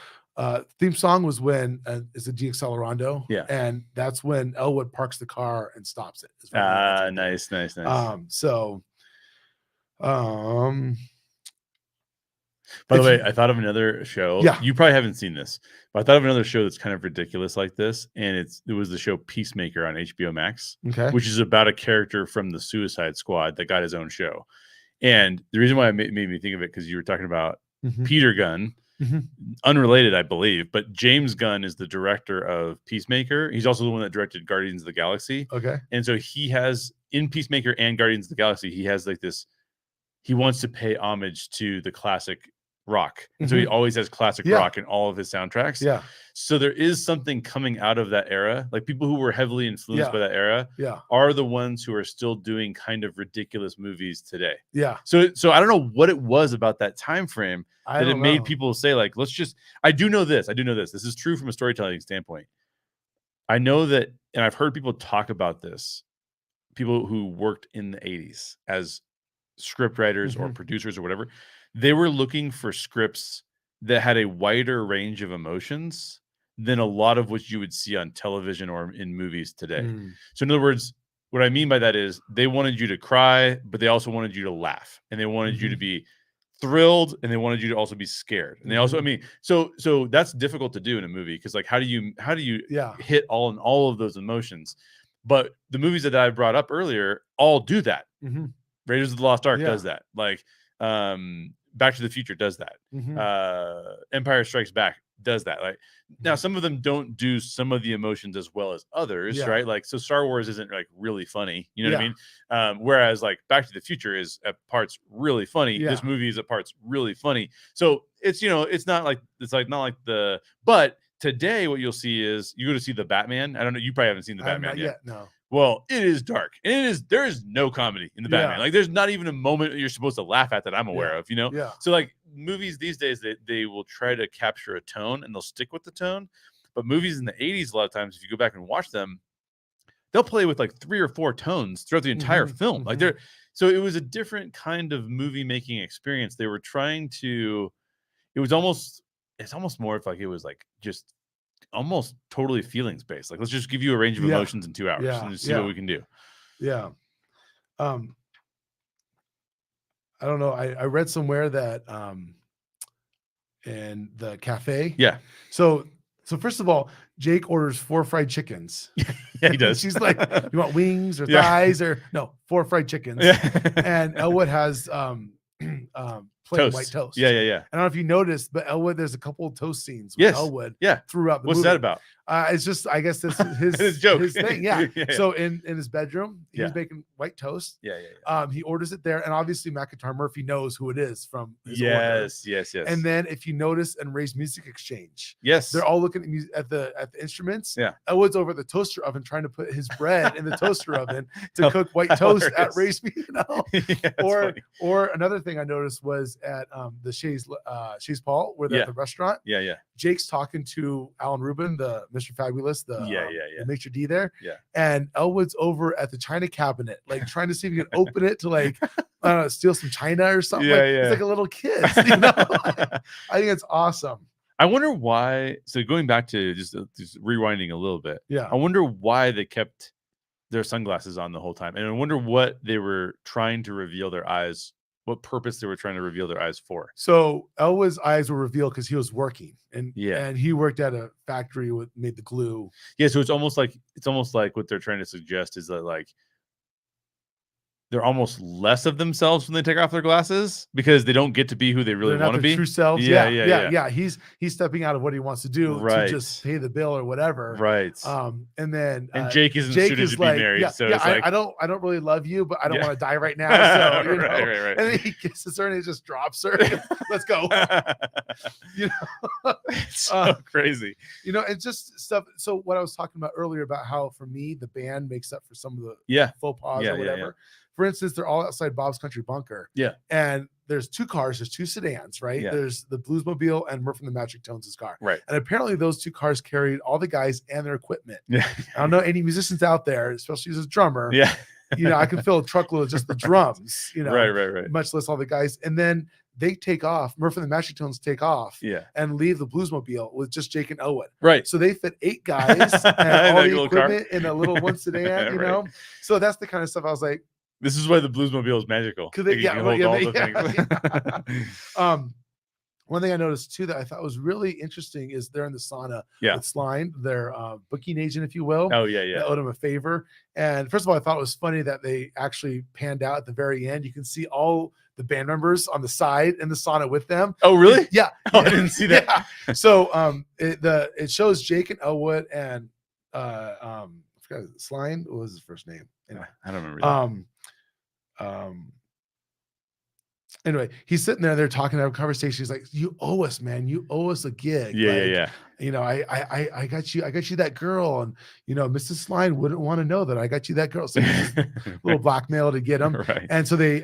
song was when it's a Deaccelerando. Yeah. And that's when Elwood parks the car and stops it. Nice. By the way, I thought of another show. Yeah. You probably haven't seen this, but I thought of another show that's kind of ridiculous like this. And it was the show Peacemaker on HBO Max, which is about a character from the Suicide Squad that got his own show. And the reason why it made me think of it, because you were talking about Peter Gunn, unrelated, I believe, but James Gunn is the director of Peacemaker. He's also the one that directed Guardians of the Galaxy. Okay. And so he has, in Peacemaker and Guardians of the Galaxy, he has like this, he wants to pay homage to the classic rock. And so he always has classic rock in all of his soundtracks. Yeah. So there is something coming out of that era. Like people who were heavily influenced by that era are the ones who are still doing kind of ridiculous movies today. Yeah. So I don't know what it was about that time frame that it made people say, like, let's just, I do know this. This is true from a storytelling standpoint. I know that, and I've heard people talk about this, people who worked in the 80s as script writers or producers or whatever. They were looking for scripts that had a wider range of emotions than a lot of what you would see on television or in movies today. So in other words, what I mean by that is they wanted you to cry, but they also wanted you to laugh, and they wanted you to be thrilled, and they wanted you to also be scared. And they also, I mean, so that's difficult to do in a movie, because like how do you hit all of those emotions? But the movies that I brought up earlier all do that. Raiders of the Lost Ark does that. Like Back to the Future does that. Empire Strikes Back does that. Like now, some of them don't do some of the emotions as well as others, right? Like, so Star Wars isn't like really funny, you know what I mean? Whereas like Back to the Future is at parts really funny. This movie is at parts really funny. So it's, you know, it's not like but today what you'll see is you go to see the Batman. I don't know, you probably haven't seen the Batman yet. No. Well, it is dark, and there is no comedy in the Batman. Like, there's not even a moment that you're supposed to laugh at that I'm aware of, you know? So like movies these days, they will try to capture a tone and they'll stick with the tone. But movies in the 80s, a lot of times, if you go back and watch them, they'll play with like 3 or 4 tones throughout the entire film. Like so it was a different kind of movie making experience. They were trying to, it's almost more of like, it was like just almost totally feelings based. Like, let's just give you a range of emotions in 2 hours and just see what we can do. I don't know, I read somewhere that in the cafe, so first of all, Jake orders 4 fried chickens. Yeah, he does. She's like, you want wings or thighs? Or no, 4 fried chickens. And Elwood has playing white toast. Yeah. I don't know if you noticed, but Elwood, there's a couple of toast scenes with Yes. Elwood Yeah. throughout the What's movie. that about? It's just, I guess this is his joke, his thing. Yeah. Yeah. So in his bedroom, he's Yeah. making white toast. Yeah. He orders it there, and obviously McIntyre Murphy knows who it is from his order. Yes. And then if you notice in Ray's Music Exchange, Yes, they're all looking at the instruments. Yeah. Elwood's over the toaster oven trying to put his bread in the toaster oven to cook white toast at Ray's, or another thing I noticed was at the Shays Paul, where they're at the restaurant. Yeah. Jake's talking to Alan Rubin, the Mr. Fabulous, the maitre d' there. Yeah. And Elwood's over at the china cabinet, like trying to see if he can open it to like I don't know, steal some china or something. It's like a little kid. You know? I think it's awesome. I wonder why. So going back to just rewinding a little bit. Yeah. I wonder why they kept their sunglasses on the whole time, and I wonder what they were trying to reveal their eyes. What purpose they were trying to reveal their eyes for. So Elwood's eyes were revealed because he was working, and yeah, and he worked at a factory with made the glue. Yeah, so it's almost like what they're trying to suggest is that like they're almost less of themselves when they take off their glasses because they don't get to be who they really want to be. True selves. Yeah. He's stepping out of what he wants to do to just pay the bill or whatever. Right. And then Jake isn't suited to be married. So it's like, I don't really love you, but I don't want to die right now. So right. And then he kisses her and he just drops her. Let's go. It's so crazy. It's just stuff. So what I was talking about earlier about how for me the band makes up for some of the faux pas or whatever. Yeah. For instance, they're all outside Bob's Country Bunker. Yeah. And there's two cars, there's two sedans, right? Yeah. There's the Bluesmobile and Murph and the Magic Tones' car. Right. And apparently those two cars carried all the guys and their equipment. Yeah. I don't know any musicians out there, especially as a drummer. Yeah. I can fill a truckload of just the drums, right. Much less all the guys. And then they take off, Murph and the Magic Tones take off and leave the Bluesmobile with just Jake and Elwood. Right. So they fit 8 guys and all the equipment in a little one sedan, you know? So that's the kind of stuff I was like, this is why the Bluesmobile is magical. One thing I noticed too that I thought was really interesting is they're in the sauna with Sline, their booking agent, if you will. Oh yeah. They owed him a favor. And first of all, I thought it was funny that they actually panned out at the very end. You can see all the band members on the side in the sauna with them. Oh really? Yeah. Oh, I didn't see that. Yeah. So it shows Jake and Elwood and I forgot Sline. What was his first name? Anyway, I don't remember. Anyway, he's sitting there, they're talking, having a conversation. He's like, you owe us, man. You owe us a gig. Yeah. I got you that girl. And Mrs. Sline wouldn't want to know that I got you that girl. So a little blackmail to get him. Right. And so they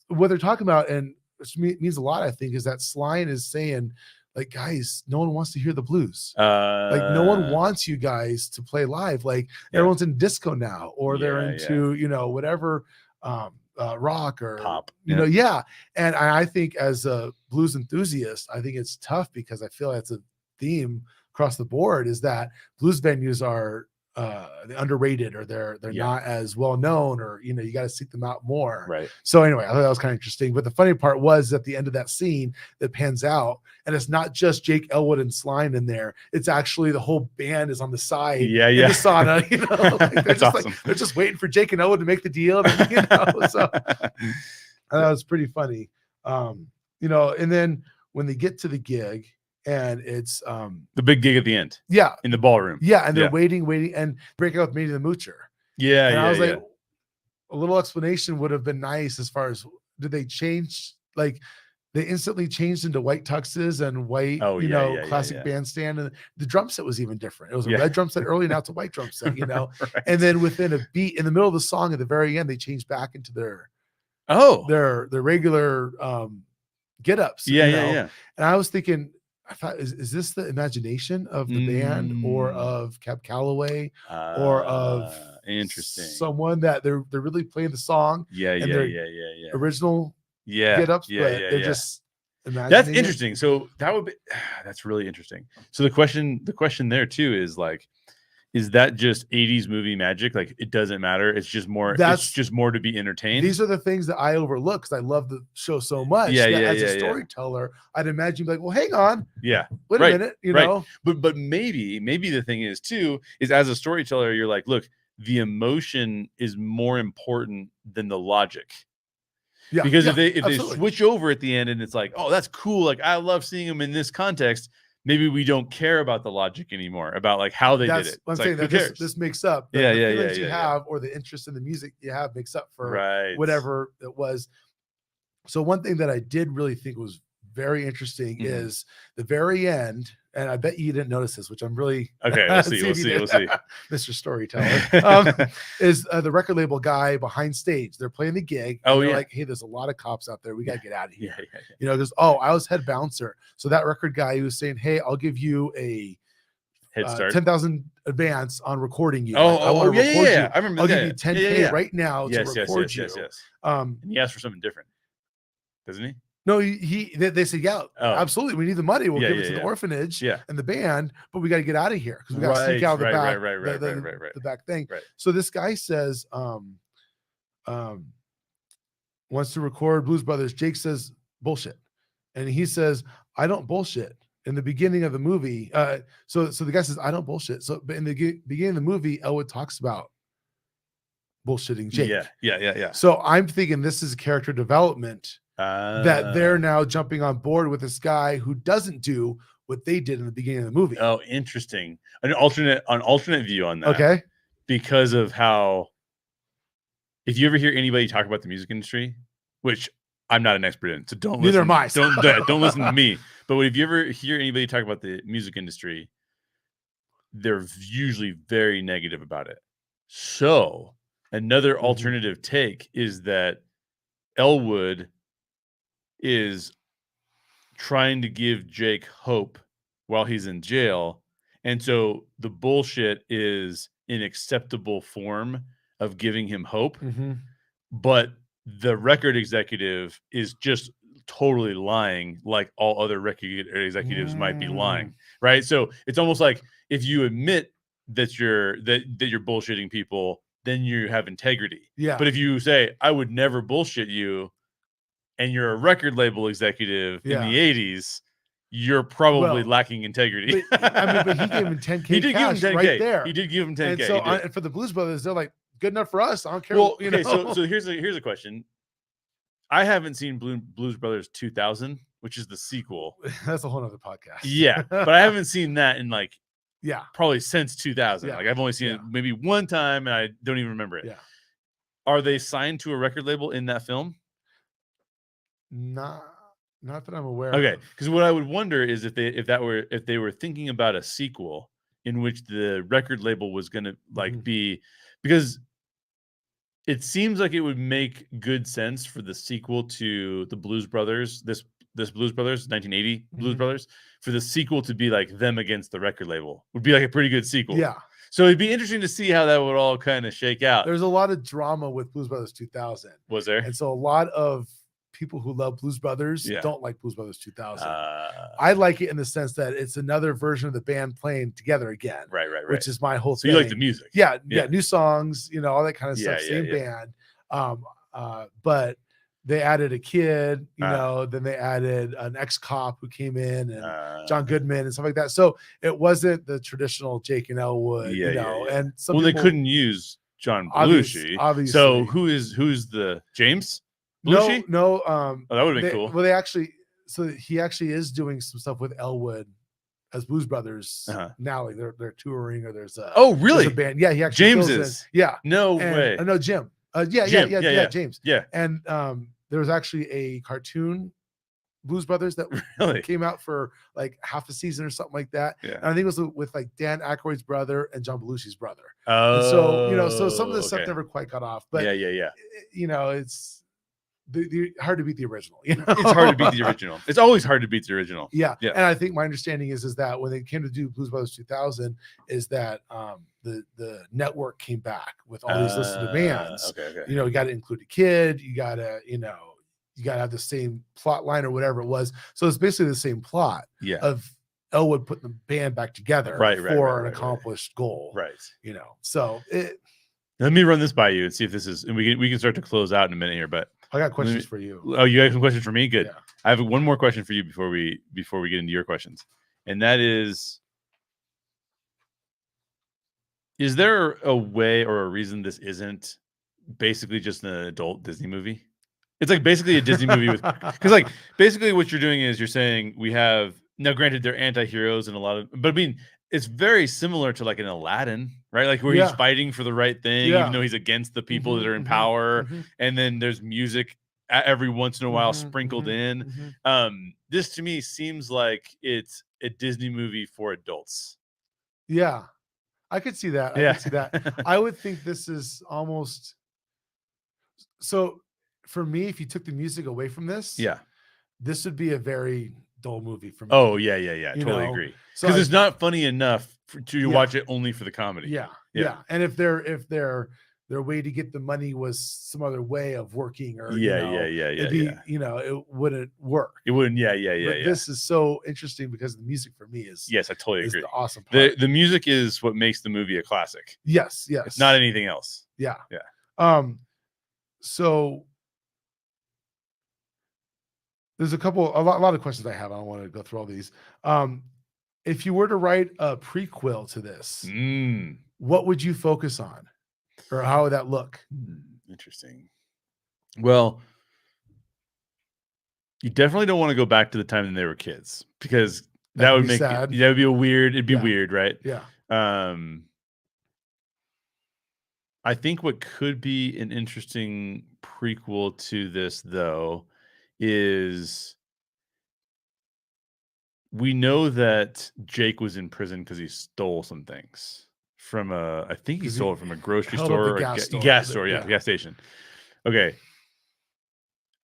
what they're talking about, and which means a lot, I think, is that Sline is saying, like, guys, no one wants to hear the blues. Like, no one wants you guys to play live. Like, everyone's in disco now, or they're into, whatever, rock or pop. And I think as a blues enthusiast, I think it's tough because I feel that's a theme across the board is that blues venues are underrated, or they're not as well known, or you got to seek them out more. Right. So anyway, I thought that was kind of interesting. But the funny part was at the end of that scene that pans out, and it's not just Jake, Elwood, and Sline in there. It's actually the whole band is on the side. In the sauna. They're just awesome. They're just waiting for Jake and Elwood to make the deal. So that was pretty funny. And then when they get to the gig. And it's the big gig at the end. Yeah. In the ballroom. Yeah. And they're waiting, and break out with Manny the Moocher. Yeah. And I was like, a little explanation would have been nice as far as did they change? Like they instantly changed into white tuxes and white, classic bandstand. And the drum set was even different. It was a red drum set early, now it's a white drum set, Right. And then within a beat in the middle of the song at the very end, they changed back into their regular get-ups. Yeah. And I was thinking, I thought, is this the imagination of the band or of Cab Calloway or of interesting someone that they're really playing the song? Original get-ups, but they're just imagining. That's interesting. So that would be that's really interesting. So the question there too is like, is that just 80s movie magic? Like it doesn't matter. It's just more. It's just more to be entertained. These are the things that I overlook because I love the show so much. As a storyteller, I'd imagine like, well, hang on. Yeah. Wait a minute. You know. But maybe the thing is too is as a storyteller, you're like, look, the emotion is more important than the logic. Yeah, because yeah, if they absolutely. switch over at the end and it's like, oh, that's cool, like I love seeing them in this context, maybe we don't care about the logic anymore, about like how they did it. I'm It's saying like, that who cares? this makes up the feelings you have, or the interest in the music you have makes up for whatever it was. So one thing that I did really think was very interesting is the very end, and I bet you didn't notice this, which I'm really okay. We'll see. We'll see. Mr. Storyteller, is the record label guy behind stage. They're playing the gig. Oh, they're yeah. like, hey, there's a lot of cops out there. We got to get out of here. Yeah. You know, because, oh, I was head bouncer. So that record guy, he was saying, hey, I'll give you a head start, 10,000 advance on recording you. I want to record you. I remember. I'll give you 10K right now to record you. Yes. And he asked for something different, doesn't he? No, they said, yeah, absolutely. We need the money. We'll give it to the orphanage and the band, but we got to get out of here because we got to sneak out of the back, the back thing. Right. So this guy says, wants to record Blues Brothers. Jake says, bullshit. And he says, I don't bullshit. In the beginning of the movie, so the guy says, I don't bullshit. So, but in the beginning of the movie, Elwood talks about bullshitting Jake. Yeah. So I'm thinking this is character development. That they're now jumping on board with this guy who doesn't do what they did in the beginning of the movie. Oh, interesting. An alternate view on that. Okay. Because of how, if you ever hear anybody talk about the music industry, which I'm not an expert in, so don't Neither listen. am I. Don't listen to me. But if you ever hear anybody talk about the music industry, they're usually very negative about it. So another alternative take is that Elwood is trying to give Jake hope while he's in jail. And so the bullshit is an acceptable form of giving him hope. But the record executive is just totally lying, like all other record executives might be lying. Right. So it's almost like if you admit that you're bullshitting people, then you have integrity. Yeah. But if you say, I would never bullshit you, and you're a record label executive in the 80s, you're probably lacking integrity. But he gave him 10K. He did cash give him 10K. right there. He did give him 10K. And so and for the Blues Brothers, they're like, good enough for us. I don't care. Well, okay, so here's a question. I haven't seen Blues Brothers 2000, which is the sequel. That's a whole other podcast. Yeah, but I haven't seen that in probably since 2000. Yeah. Like I've only seen it maybe one time, and I don't even remember it. Yeah. Are they signed to a record label in that film? Not that I'm aware of. Okay, of. because what I would wonder is if they were thinking about a sequel in which the record label was going to be, because it seems like it would make good sense for the sequel to the Blues Brothers, this Blues Brothers 1980 Blues Brothers, for the sequel to be like them against the record label would be like a pretty good sequel. Yeah. So it'd be interesting to see how that would all kind of shake out. There's a lot of drama with Blues Brothers 2000. Was there? And so a lot of people who love Blues Brothers don't like Blues Brothers 2000. I like it in the sense that it's another version of the band playing together again. Right. Which is my whole thing. So you like the music. Yeah. New songs, all that kind of stuff. Same band. But they added a kid, then they added an ex-cop who came in, and John Goodman and stuff like that. So it wasn't the traditional Jake and Elwood, and they couldn't use John Belushi. Obviously. So who's the James? Belushi? No. That would have been cool. Well, he actually is doing some stuff with Elwood as Blues Brothers now. Like they're touring, or there's a really? There's a band. Yeah, he actually James is. No way. No, Jim. James. Yeah. And there was actually a cartoon Blues Brothers that came out for like half a season or something like that. Yeah. And I think it was with like Dan Aykroyd's brother and John Belushi's brother. Oh, and so so some of this stuff never quite got off. But it's hard to beat the original. It's hard to beat the original. It's always hard to beat the original. Yeah. And I think my understanding is that when they came to do Blues Brothers 2000, is that the network came back with all these listed demands. Okay. You got to include a kid. You got to you got to have the same plot line or whatever it was. So it's basically the same plot of Elwood putting the band back together for an accomplished goal. Right. So let me run this by you and see if this is, and we can start to close out in a minute here, but I got questions for you. Oh, you have some questions for me? Good. Yeah. I have one more question for you before we get into your questions. And that is there a way or a reason this isn't basically just an adult Disney movie? It's like basically a Disney movie with, because like basically what you're doing is you're saying we have, now granted they're anti-heroes and a lot of, but I mean it's very similar to like an Aladdin, right? Like where he's fighting for the right thing, even though he's against the people that are in power. And then there's music every once in a while sprinkled in. This to me seems like it's a Disney movie for adults. Yeah, I could see that. I could see that. I would think this is almost, so for me, if you took the music away from this, this would be a very dull movie for me. Oh yeah, totally agree. Because it's not funny enough to watch it only for the comedy. Yeah. And if their way to get the money was some other way of working, or it wouldn't work. It wouldn't. This is so interesting because the music for me is, yes, I totally agree. The awesome part. The music is what makes the movie a classic. Yes. It's not anything else. Yeah. So there's a lot of questions I have. I don't want to go through all these. If you were to write a prequel to this, what would you focus on, or how would that look? Interesting. Well, you definitely don't want to go back to the time when they were kids, because that would make sad. That would be weird. It'd be weird, right? Yeah. I think what could be an interesting prequel to this, though, is we know that Jake was in prison because he stole some things from I think he stole it from a grocery store or gas store. Gas station. Okay.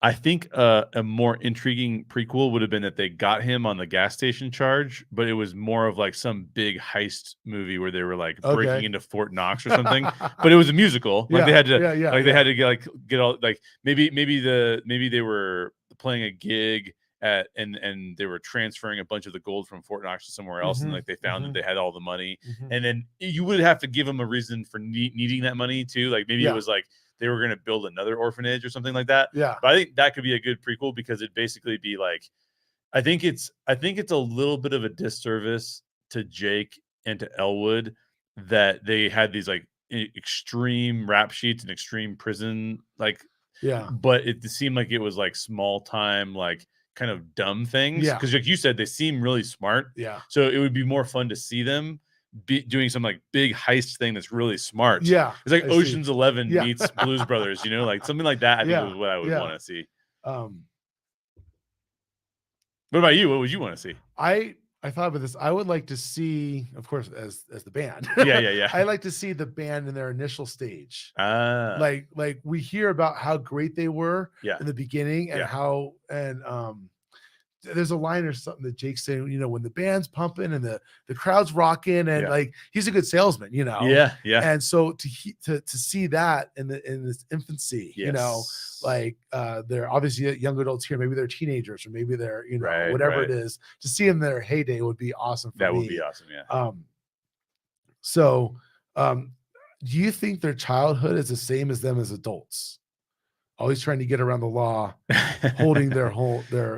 I think a more intriguing prequel would have been that they got him on the gas station charge, but it was more of like some big heist movie where they were like breaking into Fort Knox or something. But it was a musical. Like they had to, they had to get all, like maybe they were playing a gig and they were transferring a bunch of the gold from Fort Knox to somewhere else, and like they found that they had all the money, and then you would have to give them a reason for needing that money too. Like maybe it was like they were going to build another orphanage or something like that. Yeah. But I think that could be a good prequel, because it'd basically be like, I think it's a little bit of a disservice to Jake and to Elwood that they had these like extreme rap sheets and extreme prison, like, but it seemed like it was like small time, like kind of dumb things. Yeah. Because like you said, they seem really smart. Yeah. So it would be more fun to see them doing some like big heist thing that's really smart. Yeah. It's like Ocean's 11 meets Blues Brothers, like something like that. I think is what I would want to see. What about you? What would you want to see? I thought about this. I would like to see, of course, as the band. Yeah. I like to see the band in their initial stage. Ah. Like we hear about how great they were in the beginning, and how, and there's a line or something that Jake's saying, when the band's pumping and the crowd's rocking, and like he's a good salesman, Yeah. And so to see that in this infancy, like they're obviously young adults here, maybe they're teenagers, or maybe they're whatever it is, to see them in their heyday would be awesome for me. That would be awesome. Yeah. So do you think their childhood is the same as them as adults? Always trying to get around the law, holding their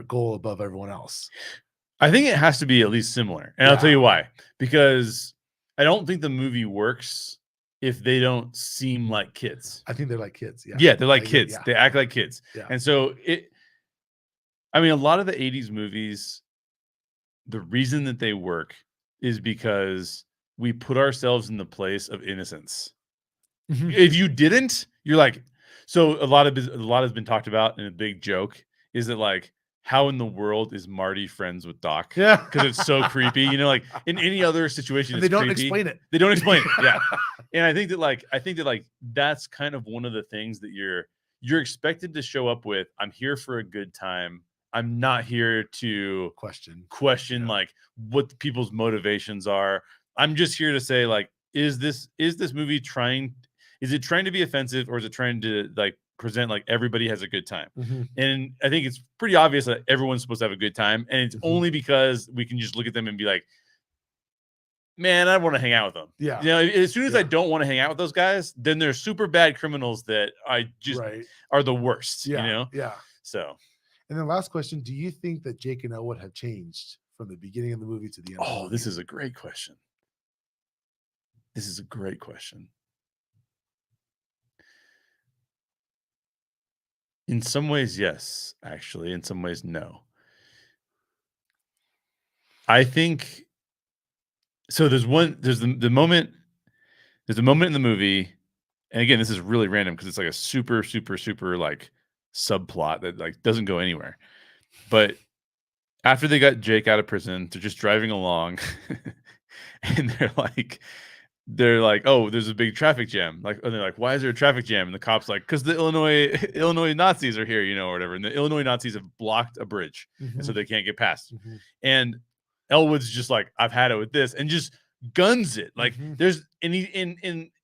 goal above everyone else. I think it has to be at least similar. And I'll tell you why. Because I don't think the movie works if they don't seem like kids. I think they're like kids. Yeah, they're like kids. They act like kids. Yeah. And so a lot of the 80s movies, the reason that they work is because we put ourselves in the place of innocence. If you didn't, you're like, so a lot has been talked about, and a big joke is that like, how in the world is Marty friends with Doc? Yeah, because it's so creepy. Like in any other situation, and they don't explain it. They don't explain it. Yeah, and I think that that's kind of one of the things that you're expected to show up with. I'm here for a good time. I'm not here to question like what people's motivations are. I'm just here to say, like, is this movie trying to be offensive, or is it trying to like present like everybody has a good time? And I think it's pretty obvious that everyone's supposed to have a good time, and it's only because we can just look at them and be like, man, I want to hang out with them. Yeah. As soon as I don't want to hang out with those guys, then they're super bad criminals that I just are the worst. Yeah. So, and then last question: do you think that Jake and Elwood have changed from the beginning of the movie to the end? Oh, this is a great question. In some ways, yes. Actually, in some ways, no. I think so. There's the moment. There's a moment in the movie, and again, this is really random because it's like a super, super, super like subplot that like doesn't go anywhere. But after they got Jake out of prison, they're just driving along, and they're like, oh, there's a big traffic jam. Like, and they're like, why is there a traffic jam? And the cops like, because the Illinois Nazis are here, or whatever. And the Illinois Nazis have blocked a bridge, and so they can't get past. And Elwood's just like, I've had it with this, and just guns it. Like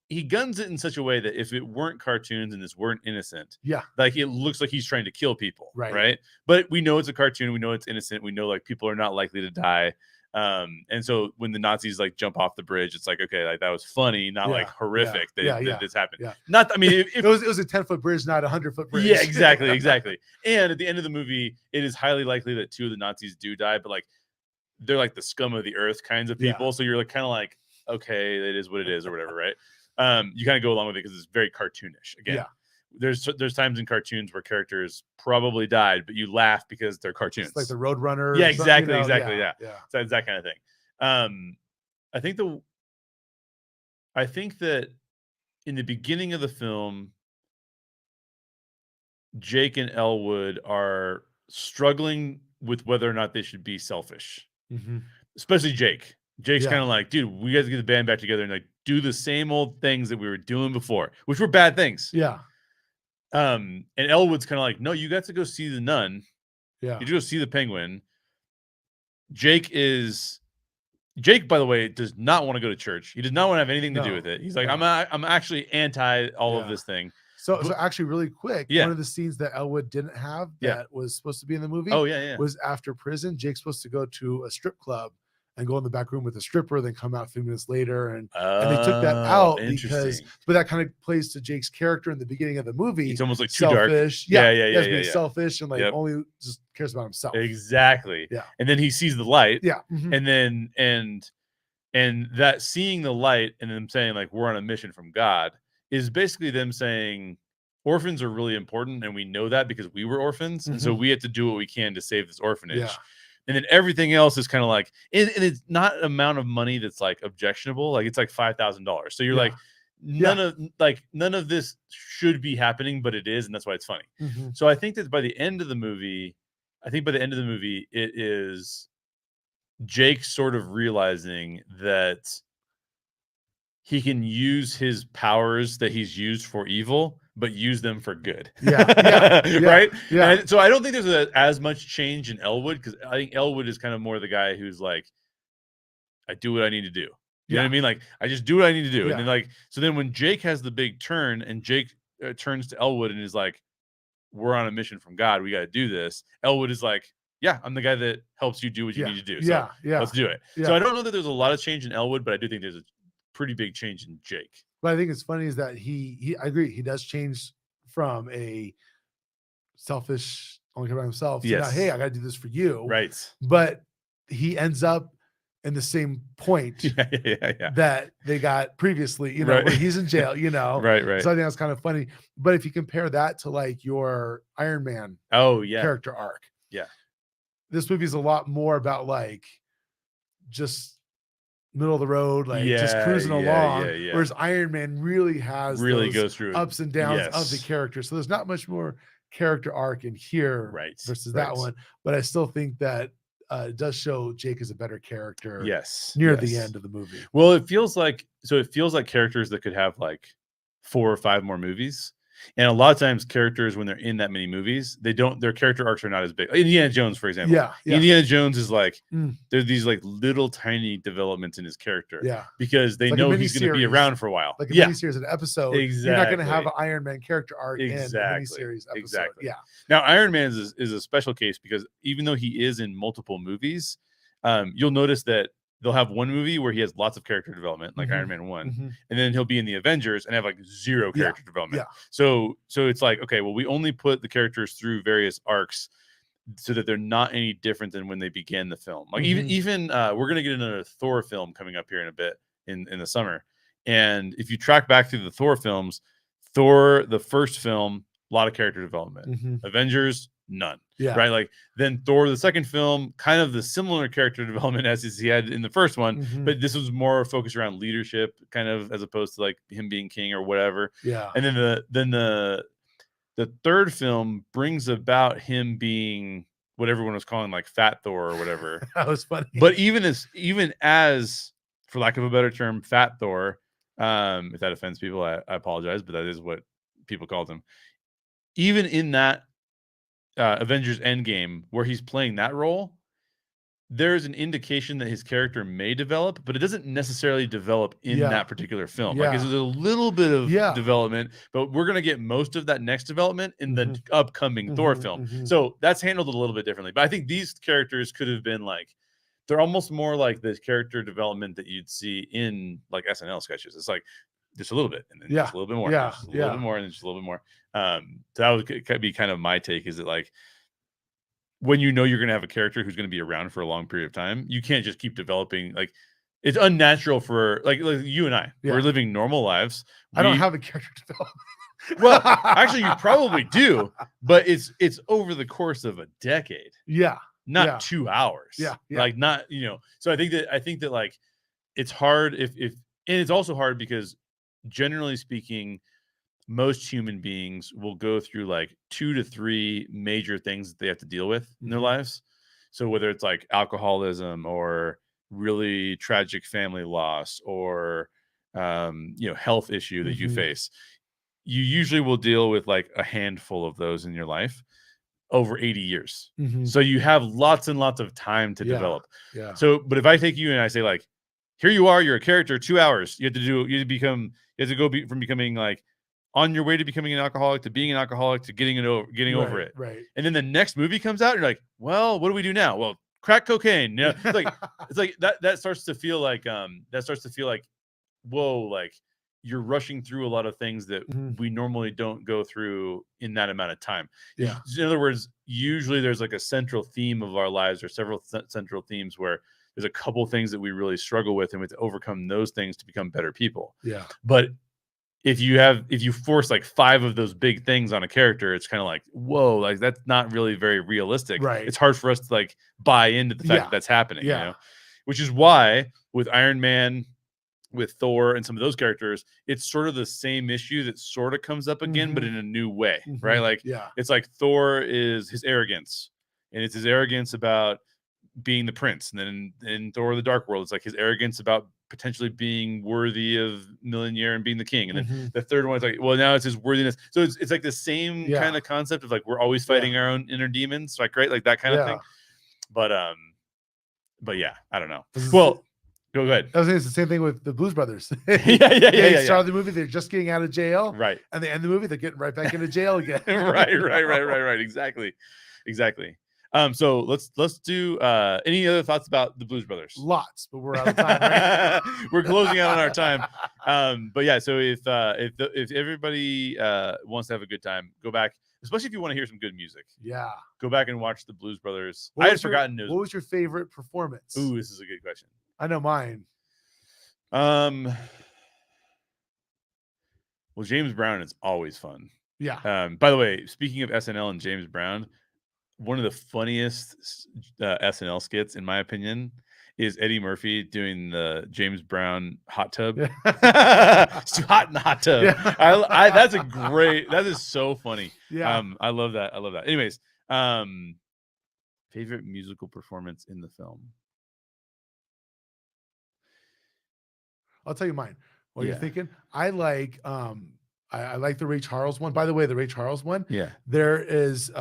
he guns it in such a way that if it weren't cartoons and this weren't innocent, like it looks like he's trying to kill people, right? But we know it's a cartoon, we know it's innocent, we know like people are not likely to die. And so when the Nazis like jump off the bridge, it's like, okay, like that was funny, not like horrific that this happened. Not, I mean, it was a 10-foot bridge, not a 100-foot bridge. Yeah, exactly. And at the end of the movie, it is highly likely that 2 of the Nazis do die, but like they're like the scum of the earth kinds of people. So you're like kind of like, okay, it is what it is, or whatever, right? You kind of go along with it because it's very cartoonish. Again, there's times in cartoons where characters probably died, but you laugh because they're cartoons. It's like the Roadrunner. Yeah, exactly, yeah. So it's that kind of thing. I think that in the beginning of the film, Jake and Elwood are struggling with whether or not they should be selfish. Especially Jake. Jake's kind of like, dude, we guys get the band back together and like do the same old things that we were doing before, which were bad things. And Elwood's kind of like, no, you got to go see the nun. You go see the penguin. Jake, by the way, does not want to go to church. He does not want to have anything to do with it. He's like, I'm actually anti all of this thing. So actually really quick, one of the scenes that Elwood didn't have that was supposed to be in the movie was after prison. Jake's supposed to go to a strip club and go in the back room with a stripper, then come out a few minutes later. And they took that out but that kind of plays to Jake's character in the beginning of the movie. It's almost like selfish. Too dark. Being selfish and like only just cares about himself. Exactly. And then he sees the light. And then, and that seeing the light and them saying like, we're on a mission from God is basically them saying orphans are really important. And we know that because we were orphans. And so we have to do what we can to save this orphanage. And then everything else is kind of like, and it's not an amount of money that's like objectionable. Like it's like $5,000. So you're like, none of this should be happening, but it is. And that's why it's funny. So I think that by the end of the movie, it is Jake sort of realizing that he can use his powers that he's used for evil, but use them for good. Right? And so I don't think there's as much change in Elwood, because I think Elwood is kind of more the guy who's like, I do what I need to do. You know what I mean? Like, I just do what I need to do. And then like, so then when Jake has the big turn and Jake turns to Elwood and is like, we're on a mission from God, we got to do this. Elwood is like, yeah, I'm the guy that helps you do what you need to do. So let's do it. So I don't know that there's a lot of change in Elwood, but I do think there's a pretty big change in Jake. But I think it's funny is that I agree, he does change from a selfish, only care about himself, to now, hey, I got to do this for you. Right. But he ends up in the same point that they got previously, where he's in jail, Right. So I think that's kind of funny. But if you compare that to like your Iron Man character arc, this movie is a lot more about like just middle of the road, like just cruising along. Whereas Iron Man really goes through ups and downs of the character. So there's not much more character arc in here versus that one. But I still think that it does show Jake is a better character near the end of the movie. Well, it feels like characters that could have like 4 or 5 more movies. And a lot of times characters, when they're in that many movies, their character arcs are not as big. Indiana Jones, for example. Indiana Jones is like, there's these like little tiny developments in his character. Because they know he's going to be around for a while. Like a miniseries, an episode. You're not going to have an Iron Man character arc in a miniseries episode. Now, Iron Man is a special case because even though he is in multiple movies, you'll notice that they'll have one movie where he has lots of character development, like Iron Man 1, and then he'll be in the Avengers and have like 0 character development. So it's like, okay, well, we only put the characters through various arcs so that they're not any different than when they began the film. Like even we're gonna get another Thor film coming up here in a bit in the summer, and if you track back through the Thor films, Thor the first film a lot of character development. Avengers, none. Yeah. Right. Like then Thor, the second film, kind of the similar character development as he had in the first one, but this was more focused around leadership, kind of as opposed to like him being king or whatever. Yeah. And then the third film brings about him being what everyone was calling like Fat Thor or whatever. That was funny. But even as for lack of a better term, Fat Thor, if that offends people, I apologize, but that is what people called him. Even in that Avengers Endgame, where he's playing that role, there's an indication that his character may develop, but it doesn't necessarily develop in that particular film. Like there's a little bit of development, but we're going to get most of that next development in the upcoming Thor film. So that's handled a little bit differently. But I think these characters could have been like, they're almost more like the character development that you'd see in like SNL sketches. It's like just a little bit, and then just a little bit more, just a little bit more, and then just a little bit more. So that would be kind of my take. Is that like when you know you're going to have a character who's going to be around for a long period of time, you can't just keep developing. Like it's unnatural for like you and I. We're living normal lives. I don't have a character development. Well, actually, you probably do, but it's over the course of a decade. Yeah. Not 2 hours. Yeah. Like not, so I think that like it's hard if and it's also hard because generally speaking, most human beings will go through like 2 to 3 major things that they have to deal with in their lives. So whether it's like alcoholism or really tragic family loss or health issue that you face, you usually will deal with like a handful of those in your life over 80 years. So you have lots and lots of time to develop. Yeah. So, but if I take you and I say like, here you are, you're a character, 2 hours. You have to go from becoming like on your way to becoming an alcoholic to being an alcoholic to getting over it. Right. And then the next movie comes out, and you're like, well, what do we do now? Well, crack cocaine. It's like that starts to feel like whoa, like you're rushing through a lot of things that we normally don't go through in that amount of time. Yeah. In other words, usually there's like a central theme of our lives or several central themes where there's a couple things that we really struggle with, and we have to overcome those things to become better people. Yeah. But if you force like 5 of those big things on a character, it's kind of like, whoa, like that's not really very realistic. Right. It's hard for us to like buy into the fact that that's happening. Which is why with Iron Man, with Thor and some of those characters, it's sort of the same issue that sort of comes up again, but in a new way, right? Like it's like Thor is his arrogance, and it's his arrogance about being the prince. And then in Thor the Dark World, it's like his arrogance about potentially being worthy of Mjolnir and being the king. And then the third one is like, well, now it's his worthiness. So it's like the same kind of concept of like we're always fighting our own inner demons, like right, like that kind of thing. But yeah, I don't know. Well, go ahead. I was saying it's the same thing with the Blues Brothers. Yeah. Start the movie, they're just getting out of jail, right? And they end the movie, they're getting right back into jail again. right. Exactly. So let's do any other thoughts about the Blues Brothers? Lots, but we're out of time. Right? We're closing out on our time. But yeah, so if everybody wants to have a good time, go back, especially if you want to hear some good music. Yeah. Go back and watch the Blues Brothers. I had forgotten. What was your favorite performance? Ooh, this is a good question. I know mine. Well, James Brown is always fun. Yeah. By the way, speaking of SNL and James Brown, one of the funniest SNL skits, in my opinion, is Eddie Murphy doing the James Brown hot tub. It's too hot in the hot tub. Yeah. That is so funny. Yeah. I love that. Anyways, favorite musical performance in the film. I'll tell you mine. What you're thinking? I like I like the Ray Charles one. By the way, the Ray Charles one. Yeah. There is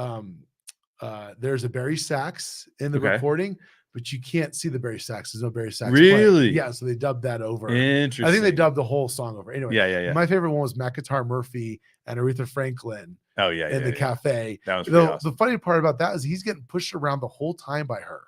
there's a Barry sax in the recording, but you can't see the Barry sax. There's no Barry sax. Really? Yeah. So they dubbed that over. Interesting. I think they dubbed the whole song over. Anyway. Yeah. My favorite one was McIntyre Murphy and Aretha Franklin. Oh yeah. In the cafe. That was pretty awesome. The funny part about that is he's getting pushed around the whole time by her.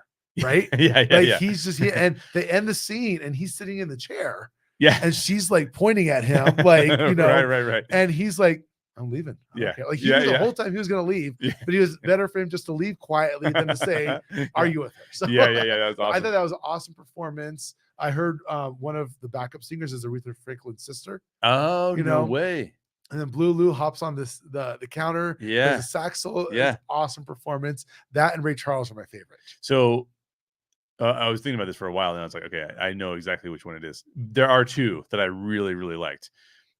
Right? Yeah. He's just here, and they end the scene, and he's sitting in the chair. Yeah. And she's like pointing at him, like, right. And he's like, I'm leaving. Like he knew the whole time he was going to leave, but he was better for him just to leave quietly than to say, "Are you with her?" So, yeah. That was awesome. I thought that was an awesome performance. I heard one of the backup singers is Aretha Franklin's sister. Oh, no way. And then Blue Lou hops on the counter. Yeah. There's a sax solo. Yeah. It's awesome performance. That and Ray Charles are my favorite. So I was thinking about this for a while, and I was like, okay, I know exactly which one it is. There are two that I really, really liked.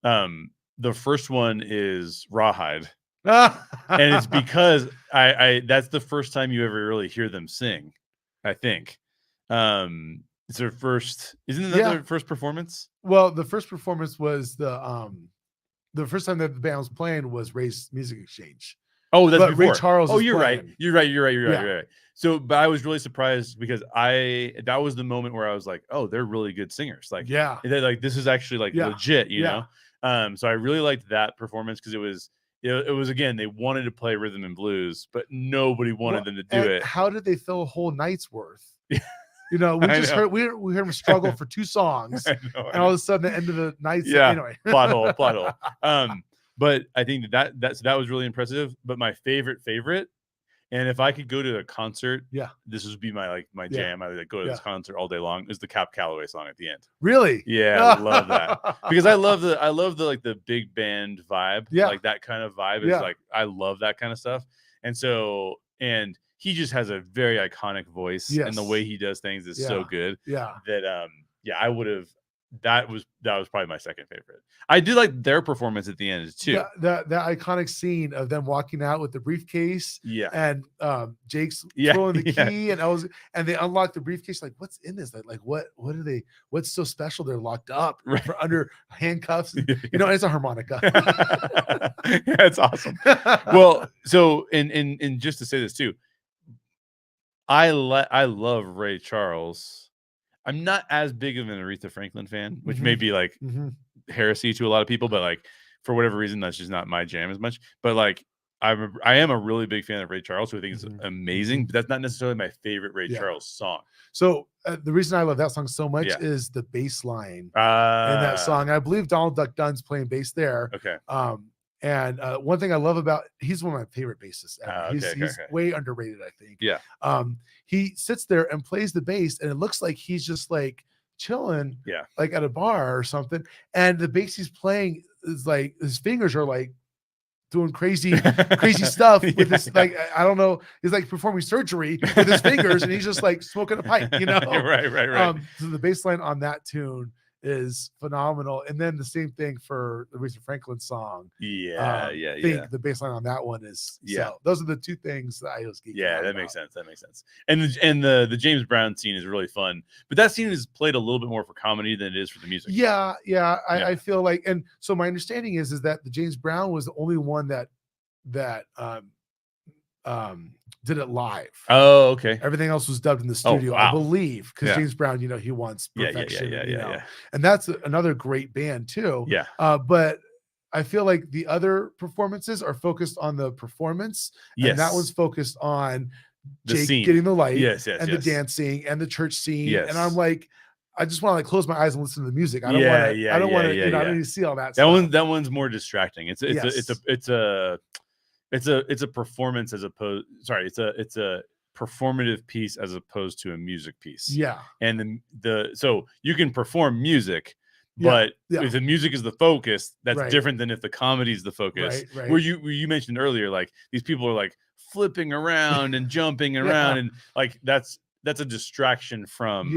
The first one is Rawhide. And it's because I that's the first time you ever really hear them sing, I think. It's their first, isn't that their first performance? Well, the first performance was the first time that the band was playing was Ray's Music Exchange. Oh, that's before. Ray Charles. Oh, you're right. You're right. So, but I was really surprised because that was the moment where I was like, oh, they're really good singers. Like, they're like, this is actually like legit, you know? So I really liked that performance because it was again, they wanted to play rhythm and blues, but nobody wanted them to do it. How did they fill a whole night's worth? You know, we just heard we heard him struggle for 2 songs, and all of a sudden, the end of the night. Anyway, plot hole. But I think that was really impressive. But my favorite, and if I could go to a concert, this would be my jam. I would go to this concert all day long. Is the Cap Calloway song at the end? Really? Yeah, I love that because I love the like the big band vibe. Yeah, like that kind of vibe is like I love that kind of stuff. And he just has a very iconic voice, and the way he does things is so good. That I would have. That was probably my second favorite. I did like their performance at the end too. That iconic scene of them walking out with the briefcase. And Jake's throwing the key, and they unlock the briefcase. Like, what's in this? Like what are they? What's so special? They're locked up for under handcuffs. You know, it's a harmonica. It's awesome. Well, so and just to say this too, I love Ray Charles. I'm not as big of an Aretha Franklin fan, which may be like heresy to a lot of people, but like for whatever reason, that's just not my jam as much. But like I am a really big fan of Ray Charles, who I think is amazing, but that's not necessarily my favorite Ray Charles song. So the reason I love that song so much is the bass line in that song. I believe Donald Duck Dunn's playing bass there. Okay. And one thing I love about, he's one of my favorite bassists ever. He's way underrated, I think. Yeah. He sits there and plays the bass, and it looks like he's just like chilling, like at a bar or something. And the bass he's playing is like his fingers are like doing crazy stuff with this. Like, I don't know, he's like performing surgery with his fingers, and he's just like smoking a pipe, you know? Right. So the bass line on that tune is phenomenal. And then the same thing for the Aretha Franklin song. I think the bass line on that one is so those are the two things that I was geeking out that about. makes sense. And the James Brown scene is really fun, but that scene is played a little bit more for comedy than it is for the music. I feel like, and so my understanding is that the James Brown was the only one that did it live. Oh, okay. Everything else was dubbed in the studio, I believe, because James Brown, you know, he wants perfection. And that's another great band too. But I feel like the other performances are focused on the performance, and that one's focused on Jake getting the light, and the dancing and the church scene. And I'm like, I just want to like close my eyes and listen to the music. I don't want to. I don't want to. I don't need to see all that. That one's more distracting. It's a performance as opposed. Sorry, it's a performative piece as opposed to a music piece. And so you can perform music, but if the music is the focus, that's different than if the comedy is the focus. Where you mentioned earlier, like these people are like flipping around and jumping around, and like that's a distraction from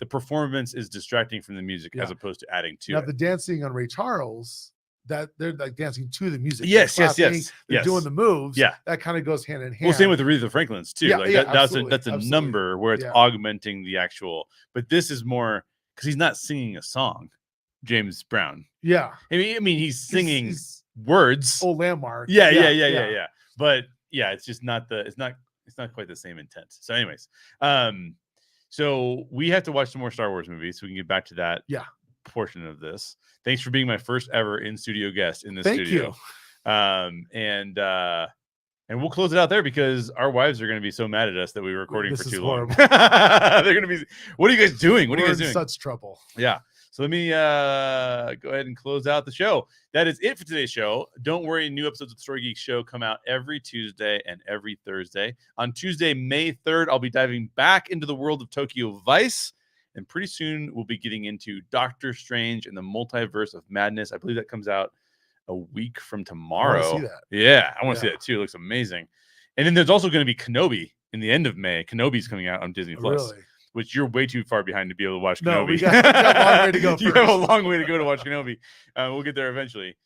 the performance is distracting from the music as opposed to adding to it. The dancing on Ray Charles, that they're like dancing to the music. Yes. They're doing the moves. That kind of goes hand in hand. Well, same with the Aretha Franklin's too. That's a number where it's augmenting the actual, but this is more because he's not singing a song. James Brown. I mean he's singing words. Oh, Landmark. Yeah. But it's just not it's not quite the same intent. So anyways, so we have to watch some more Star Wars movies so we can get back to that portion of this. Thanks for being my first ever in-studio guest in this studio. And we'll close it out there because our wives are going to be so mad at us that we were recording for too long. They're going to be, what are you guys doing? What are you guys doing? Such trouble. So let me go ahead and close out the show. That is it for today's show. Don't worry, new episodes of the Story Geek Show come out every Tuesday and every Thursday. On Tuesday, May 3rd, I'll be diving back into the world of Tokyo Vice. And pretty soon, we'll be getting into Doctor Strange and the Multiverse of Madness. I believe that comes out a week from tomorrow. I want to see that. Yeah, I want to see that too. It looks amazing. And then there's also going to be Kenobi in the end of May. Kenobi's coming out on Disney Plus. Really? Which you're way too far behind to be able to watch Kenobi. No, we got a long way to go. You have a long way to go to watch Kenobi. We'll get there eventually.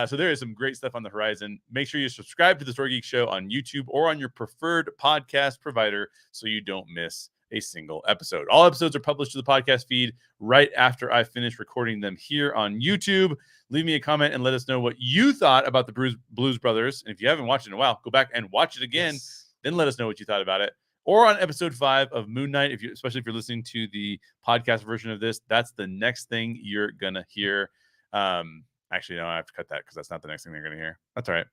So there is some great stuff on the horizon. Make sure you subscribe to the Story Geek Show on YouTube or on your preferred podcast provider so you don't miss a single episode. All episodes are published to the podcast feed right after I finish recording them here on YouTube. Leave me a comment and let us know what you thought about the Blues Brothers. And if you haven't watched it in a while, go back and watch it again. Yes. Then let us know what you thought about it. Or on episode 5 of Moon Knight, especially if you're listening to the podcast version of this, that's the next thing you're gonna hear. Actually, no, I have to cut that because that's not the next thing they're gonna hear. That's all right.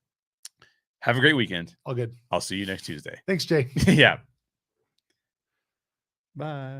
Have a great weekend. All good. I'll see you next Tuesday. Thanks, Jay. Yeah. Bye.